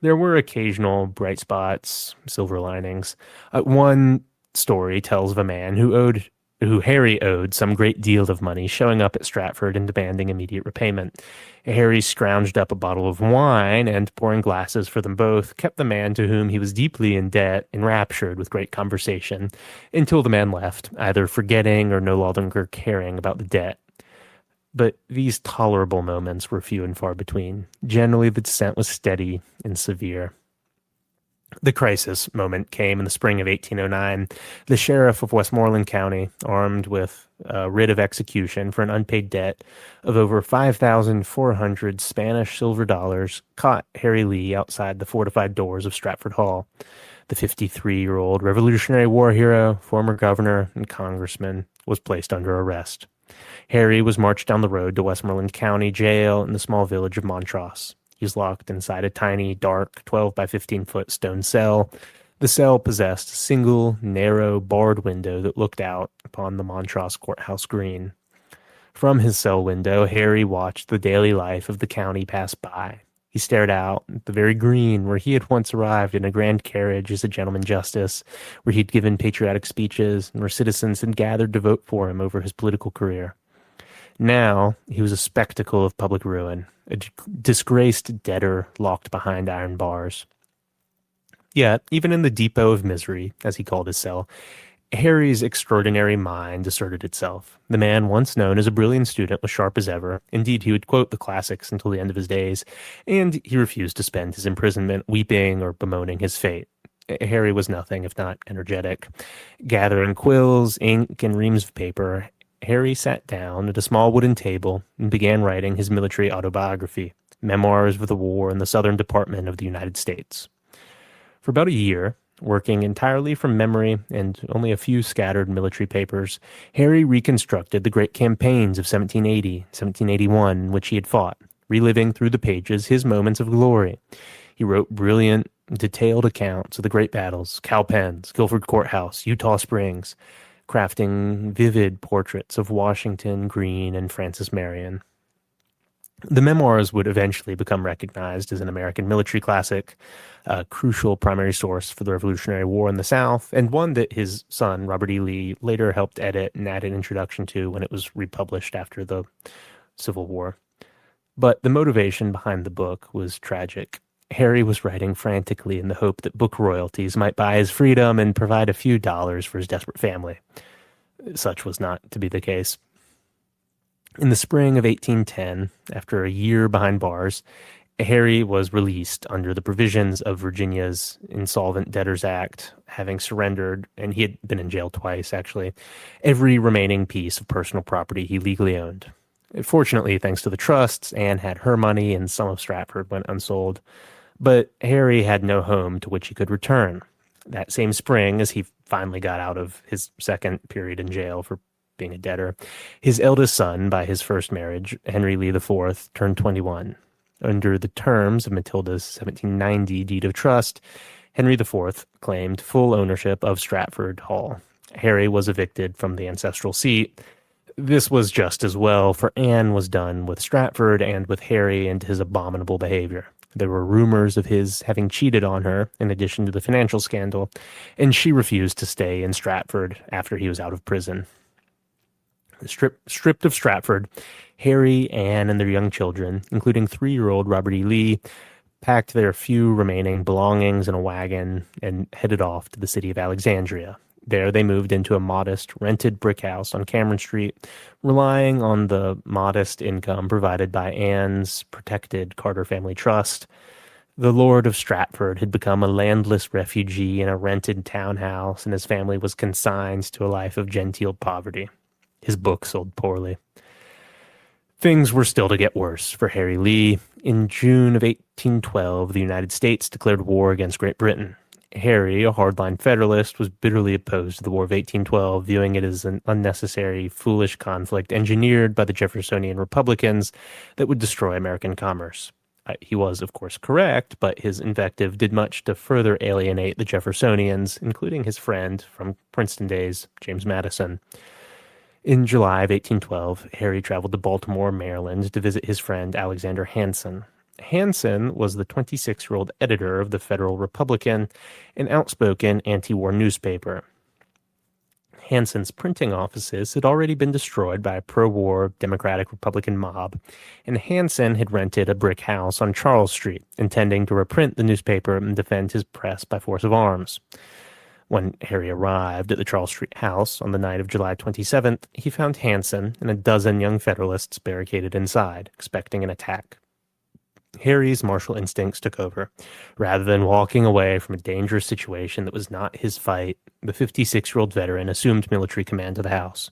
There were occasional bright spots, silver linings. One story tells of a man who Harry owed some great deal of money, showing up at Stratford and demanding immediate repayment. Harry scrounged up a bottle of wine and, pouring glasses for them both, kept the man to whom he was deeply in debt enraptured with great conversation, until the man left, either forgetting or no longer caring about the debt. But these tolerable moments were few and far between. Generally, the descent was steady and severe. The crisis moment came in the spring of 1809. The sheriff of Westmoreland County, armed with a writ of execution for an unpaid debt of over 5,400 Spanish silver dollars, caught Harry Lee outside the fortified doors of Stratford Hall. The 53-year-old Revolutionary War hero, former governor, and congressman was placed under arrest. Harry was marched down the road to Westmoreland County Jail in the small village of Montross. He was locked inside a tiny, dark, 12 by 15-foot stone cell. The cell possessed a single, narrow, barred window that looked out upon the Montross courthouse green. From his cell window, Harry watched the daily life of the county pass by. He stared out at the very green where he had once arrived in a grand carriage as a gentleman justice, where he'd given patriotic speeches, and where citizens had gathered to vote for him over his political career. Now he was a spectacle of public ruin, a disgraced debtor locked behind iron bars. Yet, even in the depot of misery, as he called his cell, Harry's extraordinary mind asserted itself. The man, once known as a brilliant student, was sharp as ever. Indeed, he would quote the classics until the end of his days, and he refused to spend his imprisonment weeping or bemoaning his fate. Harry was nothing if not energetic. Gathering quills, ink, and reams of paper, Harry sat down at a small wooden table and began writing his military autobiography, Memoirs of the War in the Southern Department of the United States. For about a year, working entirely from memory and only a few scattered military papers, Harry reconstructed the great campaigns of 1780, 1781 in which he had fought, reliving through the pages his moments of glory. He wrote brilliant, detailed accounts of the great battles, Cowpens, Guilford Courthouse, Eutaw Springs, crafting vivid portraits of Washington, Greene, and Francis Marion. The memoirs would eventually become recognized as an American military classic, a crucial primary source for the Revolutionary War in the South, and one that his son, Robert E. Lee, later helped edit and add an introduction to when it was republished after the Civil War. But the motivation behind the book was tragic. Harry was writing frantically in the hope that book royalties might buy his freedom and provide a few dollars for his desperate family. Such was not to be the case. In the spring of 1810, after a year behind bars, Harry was released under the provisions of Virginia's Insolvent Debtors Act, having surrendered, and he had been in jail twice actually, every remaining piece of personal property he legally owned. Fortunately, thanks to the trusts, Anne had her money and some of Stratford went unsold. But Harry had no home to which he could return. That same spring, as he finally got out of his second period in jail for being a debtor, his eldest son, by his first marriage, Henry Lee IV, turned 21. Under the terms of Matilda's 1790 deed of trust, Henry IV claimed full ownership of Stratford Hall. Harry was evicted from the ancestral seat. This was just as well, for Anne was done with Stratford and with Harry and his abominable behavior. There were rumors of his having cheated on her, in addition to the financial scandal, and she refused to stay in Stratford after he was out of prison. Stripped of Stratford, Harry, Anne, and their young children, including 3-year-old Robert E. Lee, packed their few remaining belongings in a wagon and headed off to the city of Alexandria. There they moved into a modest, rented brick house on Cameron Street, relying on the modest income provided by Anne's protected Carter Family Trust. The Lord of Stratford had become a landless refugee in a rented townhouse, and his family was consigned to a life of genteel poverty. His book sold poorly. Things were still to get worse for Harry Lee. In June of 1812, the United States declared war against Great Britain. Harry, a hardline Federalist, was bitterly opposed to the War of 1812, viewing it as an unnecessary, foolish conflict engineered by the Jeffersonian Republicans that would destroy American commerce. He was, of course, correct, but his invective did much to further alienate the Jeffersonians, including his friend from Princeton days, James Madison. In July of 1812, Harry traveled to Baltimore, Maryland, to visit his friend Alexander Hanson. Hanson was the 26-year-old editor of the Federal Republican, an outspoken anti-war newspaper. Hanson's printing offices had already been destroyed by a pro-war Democratic Republican mob, and Hanson had rented a brick house on Charles Street, intending to reprint the newspaper and defend his press by force of arms. When Harry arrived at the Charles Street house on the night of July 27th, he found Hanson and a dozen young Federalists barricaded inside, expecting an attack. Harry's martial instincts took over. Rather than walking away from a dangerous situation that was not his fight, the 56-year-old veteran assumed military command of the house.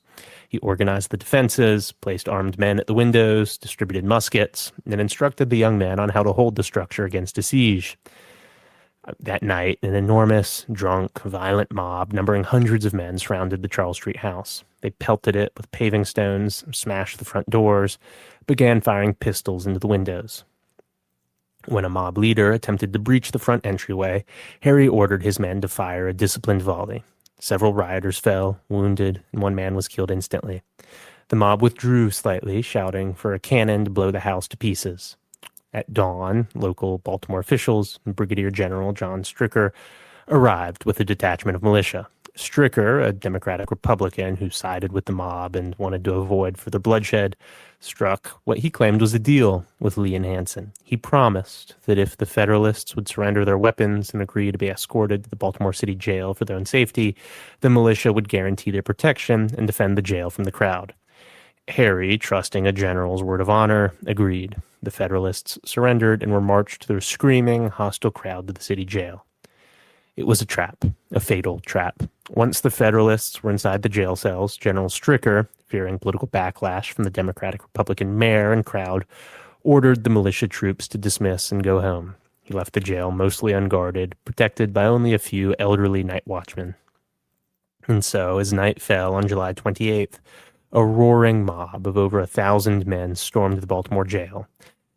He organized the defenses, placed armed men at the windows, distributed muskets, and instructed the young men on how to hold the structure against a siege. That night, an enormous, drunk, violent mob numbering hundreds of men surrounded the Charles Street house. They pelted it with paving stones, smashed the front doors, began firing pistols into the windows. When a mob leader attempted to breach the front entryway, Harry ordered his men to fire a disciplined volley. Several rioters fell, wounded, and one man was killed instantly. The mob withdrew slightly, shouting for a cannon to blow the house to pieces. At dawn, local Baltimore officials and Brigadier General John Stricker arrived with a detachment of militia. Stricker, a Democratic Republican who sided with the mob and wanted to avoid further bloodshed, struck what he claimed was a deal with Lee and Hanson. He promised that if the Federalists would surrender their weapons and agree to be escorted to the Baltimore City jail for their own safety, the militia would guarantee their protection and defend the jail from the crowd. Harry, trusting a general's word of honor, agreed. The Federalists surrendered and were marched through a screaming, hostile crowd to the city jail. It was a trap, a fatal trap. Once the Federalists were inside the jail cells, General Stricker, fearing political backlash from the Democratic-Republican mayor and crowd, ordered the militia troops to dismiss and go home. He left the jail mostly unguarded, protected by only a few elderly night watchmen. And so, as night fell on July 28th, a roaring mob of over 1,000 men stormed the Baltimore jail.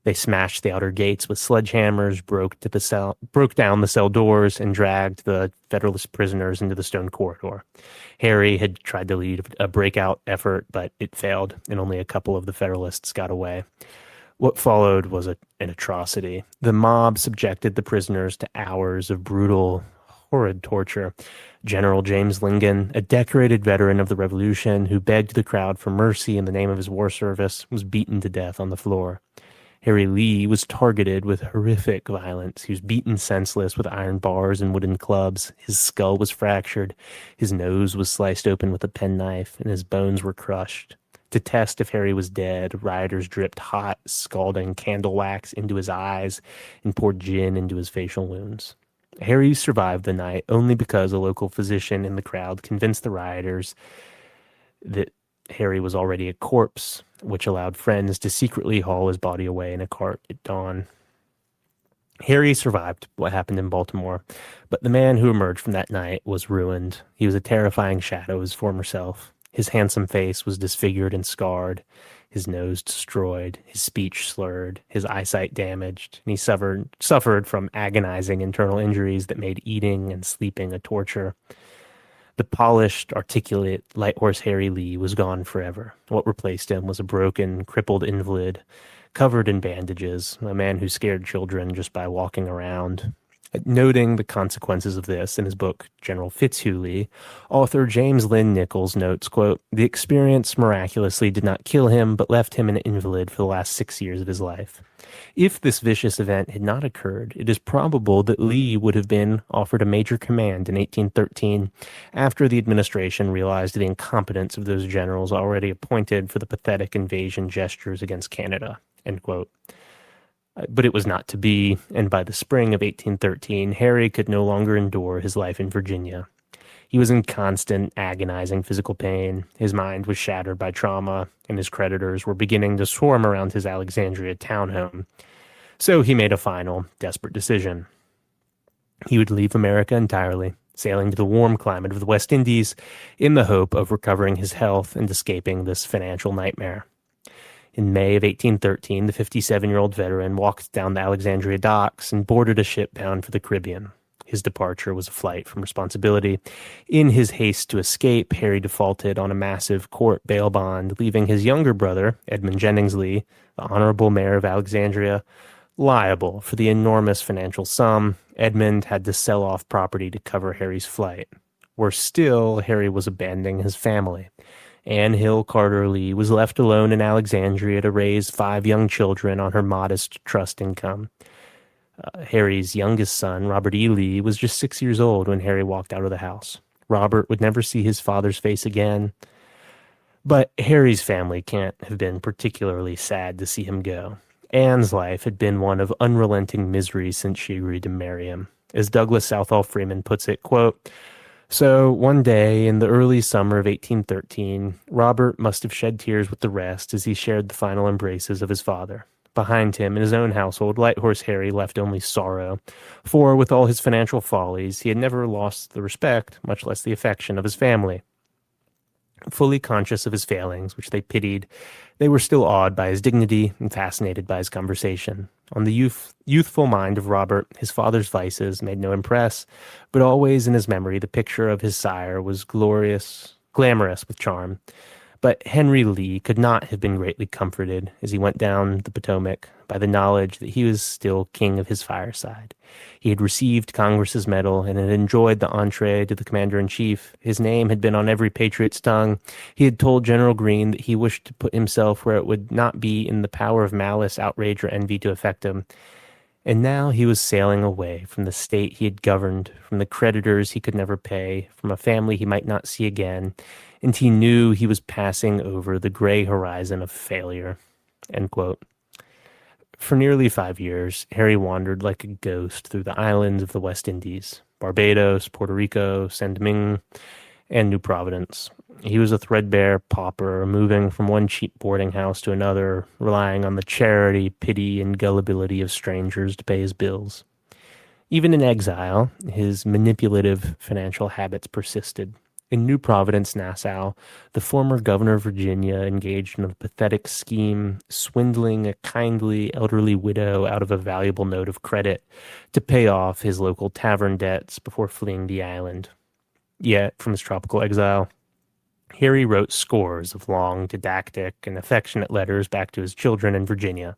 They smashed the outer gates with sledgehammers, broke down the cell doors, and dragged the Federalist prisoners into the stone corridor. Harry had tried to lead a breakout effort, but it failed, and only a couple of the Federalists got away. What followed was an atrocity. The mob subjected the prisoners to hours of brutal, horrid torture. General James Lincoln, a decorated veteran of the Revolution who begged the crowd for mercy in the name of his war service, was beaten to death on the floor. Harry Lee was targeted with horrific violence. He was beaten senseless with iron bars and wooden clubs. His skull was fractured. His nose was sliced open with a penknife, and his bones were crushed. To test if Harry was dead, rioters dripped hot, scalding candle wax into his eyes and poured gin into his facial wounds. Harry survived the night only because a local physician in the crowd convinced the rioters that Harry was already a corpse, which allowed friends to secretly haul his body away in a cart at dawn. Harry survived what happened in Baltimore, but the man who emerged from that night was ruined. He was a terrifying shadow of his former self. His handsome face was disfigured and scarred, his nose destroyed, his speech slurred, his eyesight damaged, and he suffered from agonizing internal injuries that made eating and sleeping a torture. The polished, articulate, light horse Harry Lee was gone forever. What replaced him was a broken, crippled invalid, covered in bandages, a man who scared children just by walking around. Noting the consequences of this in his book, General Fitzhugh, author James Lynn Nichols notes, quote, "The experience miraculously did not kill him, but left him an invalid for the last 6 years of his life. If this vicious event had not occurred, it is probable that Lee would have been offered a major command in 1813 after the administration realized the incompetence of those generals already appointed for the pathetic invasion gestures against Canada," end quote. But it was not to be, and by the spring of 1813, Harry could no longer endure his life in Virginia. He was in constant, agonizing physical pain. His mind was shattered by trauma, and his creditors were beginning to swarm around his Alexandria townhome. So he made a final, desperate decision. He would leave America entirely, sailing to the warm climate of the West Indies in the hope of recovering his health and escaping this financial nightmare. In May of 1813, the 57-year-old veteran walked down the Alexandria docks and boarded a ship bound for the Caribbean. His departure was a flight from responsibility. In his haste to escape, Harry defaulted on a massive court bail bond, leaving his younger brother, Edmund Jennings Lee, the honorable mayor of Alexandria, liable for the enormous financial sum. Edmund had to sell off property to cover Harry's flight. Worse still, Harry was abandoning his family. Anne Hill Carter Lee was left alone in Alexandria to raise 5 young children on her modest trust income. Harry's youngest son, Robert E. Lee, was just 6 years old when Harry walked out of the house. Robert would never see his father's face again. But Harry's family can't have been particularly sad to see him go. Anne's life had been one of unrelenting misery since she agreed to marry him. As Douglas Southall Freeman puts it, quote, "So one day in the early summer of 1813, Robert must have shed tears with the rest as he shared the final embraces of his father. Behind him, in his own household, Light Horse Harry left only sorrow, for with all his financial follies, he had never lost the respect, much less the affection, of his family. Fully conscious of his failings, which they pitied, they were still awed by his dignity and fascinated by his conversation. On the youthful mind of Robert, his father's vices made no impress, but always in his memory the picture of his sire was glamorous with charm. But Henry Lee could not have been greatly comforted as he went down the Potomac by the knowledge that he was still king of his fireside. He had received Congress's medal and had enjoyed the entree to the commander-in-chief. His name had been on every patriot's tongue. He had told General Greene that he wished to put himself where it would not be in the power of malice, outrage, or envy to affect him. And now he was sailing away from the state he had governed, from the creditors he could never pay, from a family he might not see again, and he knew he was passing over the gray horizon of failure. End quote. For nearly 5 years, Harry wandered like a ghost through the islands of the West Indies, Barbados, Puerto Rico, Saint Domingue, and New Providence. He was a threadbare pauper, moving from one cheap boarding house to another, relying on the charity, pity, and gullibility of strangers to pay his bills. Even in exile, his manipulative financial habits persisted. In New Providence, Nassau, the former governor of Virginia engaged in a pathetic scheme, swindling a kindly elderly widow out of a valuable note of credit to pay off his local tavern debts before fleeing the island. Yet, from his tropical exile, Harry wrote scores of long, didactic, and affectionate letters back to his children in Virginia.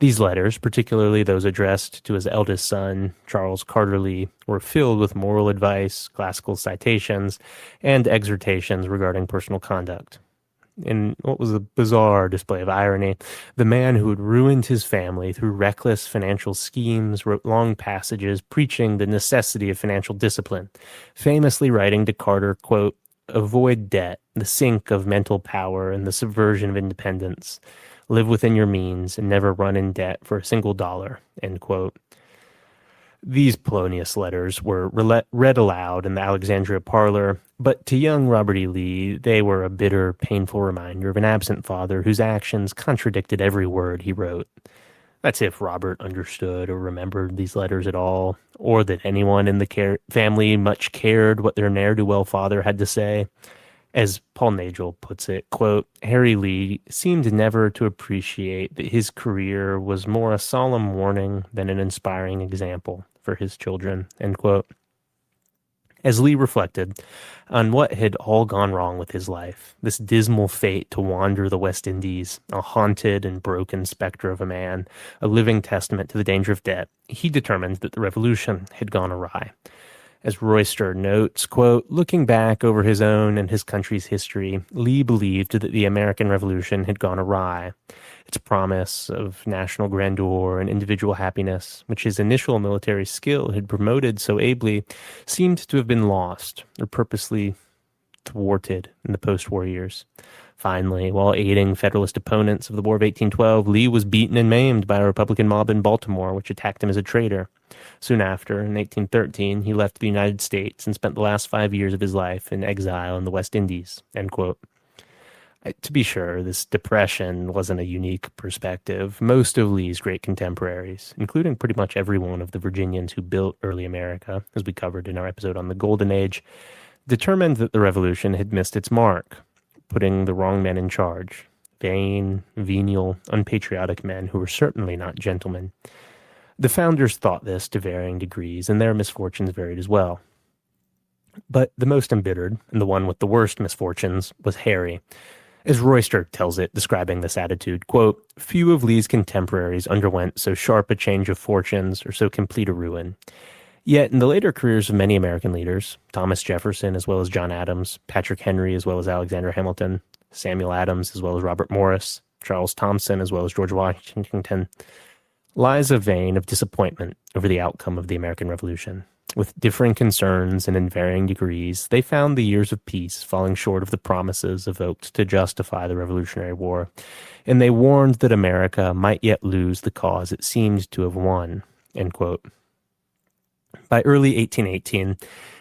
These letters, particularly those addressed to his eldest son, Charles Carter Lee, were filled with moral advice, classical citations, and exhortations regarding personal conduct. In what was a bizarre display of irony, the man who had ruined his family through reckless financial schemes wrote long passages preaching the necessity of financial discipline, famously writing to Carter, quote, "Avoid debt, the sink of mental power and the subversion of independence. Live within your means and never run in debt for a single dollar," end quote. These Polonius letters were read aloud in the Alexandria parlor, but to young Robert E. Lee, they were a bitter, painful reminder of an absent father whose actions contradicted every word he wrote. That's if Robert understood or remembered these letters at all, or that anyone in the family much cared what their ne'er-do-well father had to say. As Paul Nagel puts it, quote, "Harry Lee seemed never to appreciate that his career was more a solemn warning than an inspiring example for his children," end quote. As Lee reflected on what had all gone wrong with his life, this dismal fate to wander the West Indies, a haunted and broken specter of a man, a living testament to the danger of debt, he determined that the revolution had gone awry. As Royster notes, quote, "Looking back over his own and his country's history, Lee believed that the American Revolution had gone awry. Its promise of national grandeur and individual happiness, which his initial military skill had promoted so ably, seemed to have been lost or purposely thwarted in the post-war years. Finally, while aiding Federalist opponents of the War of 1812, Lee was beaten and maimed by a Republican mob in Baltimore, which attacked him as a traitor. Soon after, in 1813, he left the United States and spent the last 5 years of his life in exile in the West Indies," end quote. To be sure, this depression wasn't a unique perspective. Most of Lee's great contemporaries, including pretty much every one of the Virginians who built early America, as we covered in our episode on the Golden Age, determined that the Revolution had missed its mark, putting the wrong men in charge. Vain, venial, unpatriotic men who were certainly not gentlemen. The founders thought this to varying degrees, and their misfortunes varied as well. But the most embittered, and the one with the worst misfortunes, was Harry. As Royster tells it, describing this attitude, quote, "Few of Lee's contemporaries underwent so sharp a change of fortunes or so complete a ruin. Yet in the later careers of many American leaders, Thomas Jefferson as well as John Adams, Patrick Henry as well as Alexander Hamilton, Samuel Adams as well as Robert Morris, Charles Thompson as well as George Washington, lies a vein of disappointment over the outcome of the American Revolution. With differing concerns and in varying degrees, they found the years of peace falling short of the promises evoked to justify the Revolutionary War, and they warned that America might yet lose the cause it seemed to have won," end quote. By early 1818,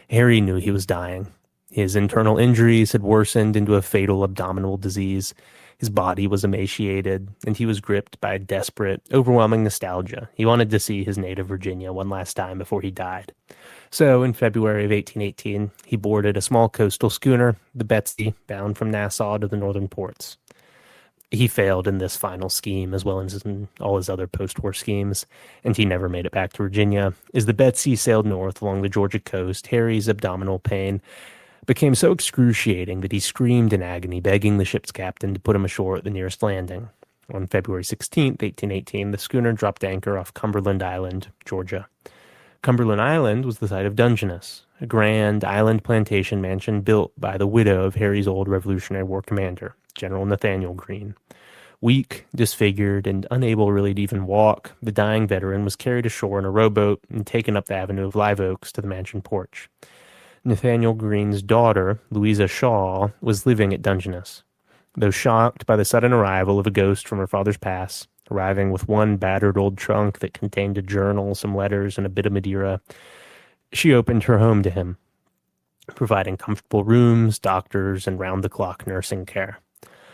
Harry knew he was dying. His internal injuries had worsened into a fatal abdominal disease. His body was emaciated, and he was gripped by a desperate, overwhelming nostalgia. He wanted to see his native Virginia one last time before he died. So, in February of 1818, he boarded a small coastal schooner, the Betsy, bound from Nassau to the northern ports. He failed in this final scheme, as well as in all his other post-war schemes, and he never made it back to Virginia. As the Betsy sailed north along the Georgia coast, Harry's abdominal pain became so excruciating that he screamed in agony, begging the ship's captain to put him ashore at the nearest landing. On February 16th, 1818, the schooner dropped anchor off Cumberland Island, Georgia. Cumberland Island was the site of Dungeness, a grand island plantation mansion built by the widow of Harry's old Revolutionary War commander, General Nathaniel Greene. Weak, disfigured, and unable really to even walk, the dying veteran was carried ashore in a rowboat and taken up the avenue of live oaks to the mansion porch. Nathaniel Greene's daughter, Louisa Shaw, was living at Dungeness. Though shocked by the sudden arrival of a ghost from her father's past, arriving with one battered old trunk that contained a journal, some letters, and a bit of Madeira, she opened her home to him, providing comfortable rooms, doctors, and round-the-clock nursing care.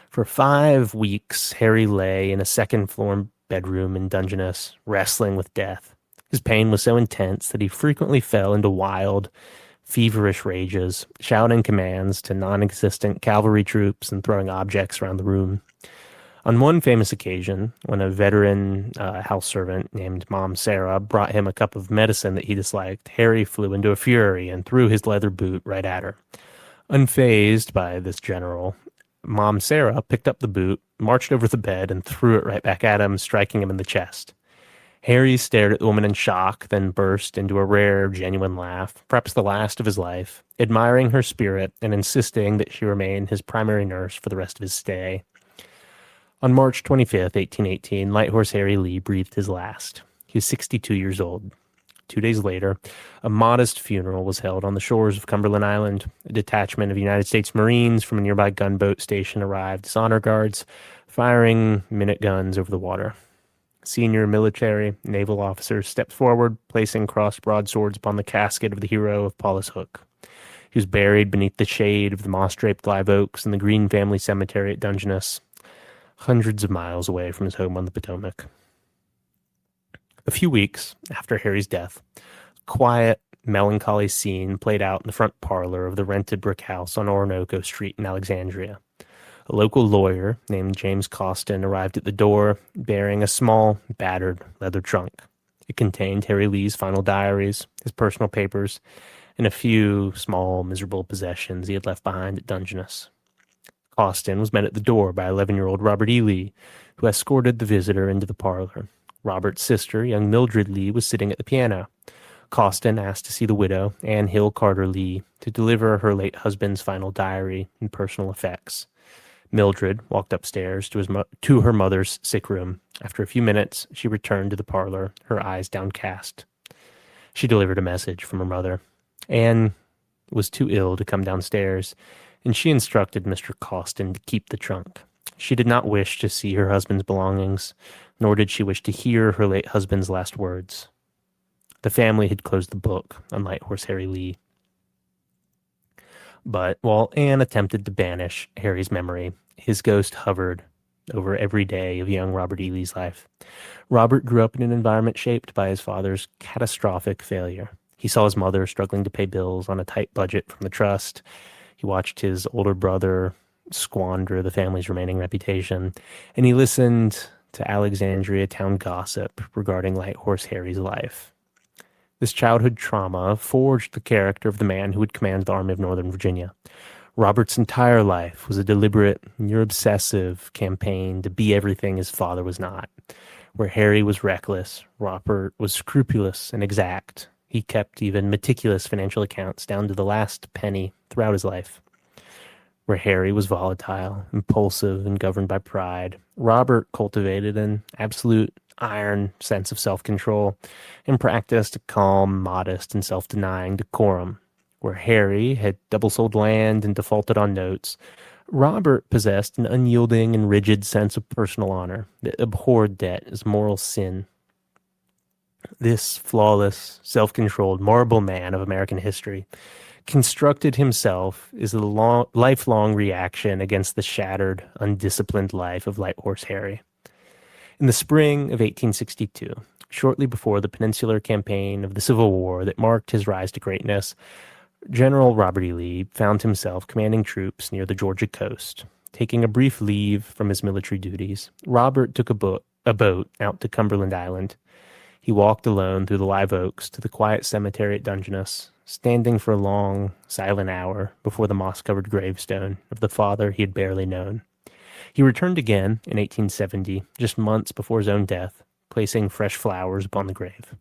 For 5 weeks, Harry lay in a second-floor bedroom in Dungeness, wrestling with death. His pain was so intense that he frequently fell into wild, feverish rages, shouting commands to non-existent cavalry troops and throwing objects around the room. On one famous occasion, when a veteran house servant named Mom Sarah brought him a cup of medicine that he disliked, Harry flew into a fury and threw his leather boot right at her. Unfazed by this general, Mom Sarah picked up the boot, marched over the bed, and threw it right back at him, striking him in the chest. Harry stared at the woman in shock, then burst into a rare, genuine laugh, perhaps the last of his life, admiring her spirit and insisting that she remain his primary nurse for the rest of his stay. On March 25th, 1818, Light Horse Harry Lee breathed his last. He was 62 years old. 2 days later, a modest funeral was held on the shores of Cumberland Island. A detachment of United States Marines from a nearby gunboat station arrived as honor guards, firing minute guns over the water. Senior military naval officers stepped forward, placing crossed broadswords upon the casket of the hero of Paulus Hook. He was buried beneath the shade of the moss-draped live oaks in the Green family cemetery at Dungeness, hundreds of miles away from his home on the Potomac. A few weeks after Harry's death, a quiet, melancholy scene played out in the front parlor of the rented brick house on Orinoco Street in Alexandria. A local lawyer named James Costin arrived at the door, bearing a small, battered leather trunk. It contained Harry Lee's final diaries, his personal papers, and a few small, miserable possessions he had left behind at Dungeness. Costin was met at the door by 11-year-old Robert E. Lee, who escorted the visitor into the parlor. Robert's sister, young Mildred Lee, was sitting at the piano. Costin asked to see the widow, Anne Hill Carter Lee, to deliver her late husband's final diary and personal effects. Mildred walked upstairs to her mother's sick room. After a few minutes, she returned to the parlor, her eyes downcast. She delivered a message from her mother. Anne was too ill to come downstairs, and she instructed Mr. Costin to keep the trunk. She did not wish to see her husband's belongings, nor did she wish to hear her late husband's last words. The family had closed the book on Light Horse Harry Lee. But while Anne attempted to banish Harry's memory, his ghost hovered over every day of young Robert E. Lee's life. Robert grew up in an environment shaped by his father's catastrophic failure. He saw his mother struggling to pay bills on a tight budget from the trust. He watched his older brother squander the family's remaining reputation, and he listened to Alexandria town gossip regarding Light Horse Harry's life. This childhood trauma forged the character of the man who would command the Army of Northern Virginia. Robert's entire life was a deliberate, near-obsessive campaign to be everything his father was not. Where Harry was reckless, Robert was scrupulous and exact. He kept even meticulous financial accounts down to the last penny throughout his life. Where Harry was volatile, impulsive, and governed by pride, Robert cultivated an absolute iron sense of self-control and practiced a calm, modest, and self-denying decorum. Where Harry had double-sold land and defaulted on notes, Robert possessed an unyielding and rigid sense of personal honor that abhorred debt as moral sin. This flawless, self-controlled, marble man of American history constructed himself as a lifelong reaction against the shattered, undisciplined life of Light Horse Harry. In the spring of 1862, shortly before the Peninsular Campaign of the Civil War that marked his rise to greatness, General Robert E. Lee found himself commanding troops near the Georgia coast. Taking a brief leave from his military duties, Robert took a boat out to Cumberland Island. He walked alone through the live oaks to the quiet cemetery at Dungeness, standing for a long, silent hour before the moss-covered gravestone of the father he had barely known. He returned again in 1870, just months before his own death, placing fresh flowers upon the grave.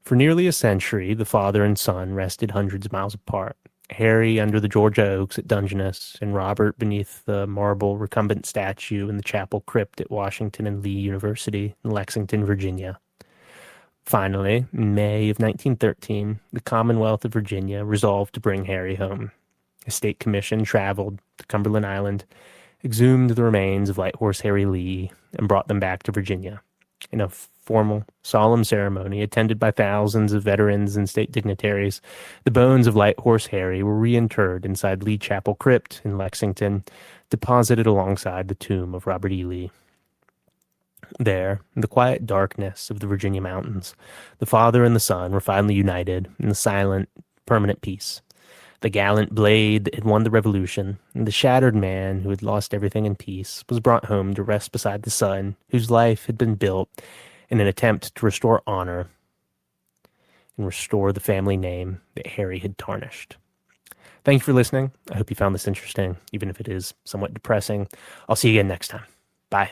For nearly a century, the father and son rested hundreds of miles apart, Harry under the Georgia oaks at Dungeness, and Robert beneath the marble recumbent statue in the chapel crypt at Washington and Lee University in Lexington, Virginia. Finally, in May of 1913, the Commonwealth of Virginia resolved to bring Harry home. A state commission traveled to Cumberland Island, exhumed the remains of Light Horse Harry Lee, and brought them back to Virginia. In a formal, solemn ceremony attended by thousands of veterans and state dignitaries, the bones of Light Horse Harry were reinterred inside Lee Chapel Crypt in Lexington, deposited alongside the tomb of Robert E. Lee. There, in the quiet darkness of the Virginia mountains, the father and the son were finally united in the silent, permanent peace. The gallant blade that had won the Revolution, and the shattered man who had lost everything in peace, was brought home to rest beside the son whose life had been built in an attempt to restore honor and restore the family name that Harry had tarnished. Thank you for listening. I hope you found this interesting, even if it is somewhat depressing. I'll see you again next time. Bye.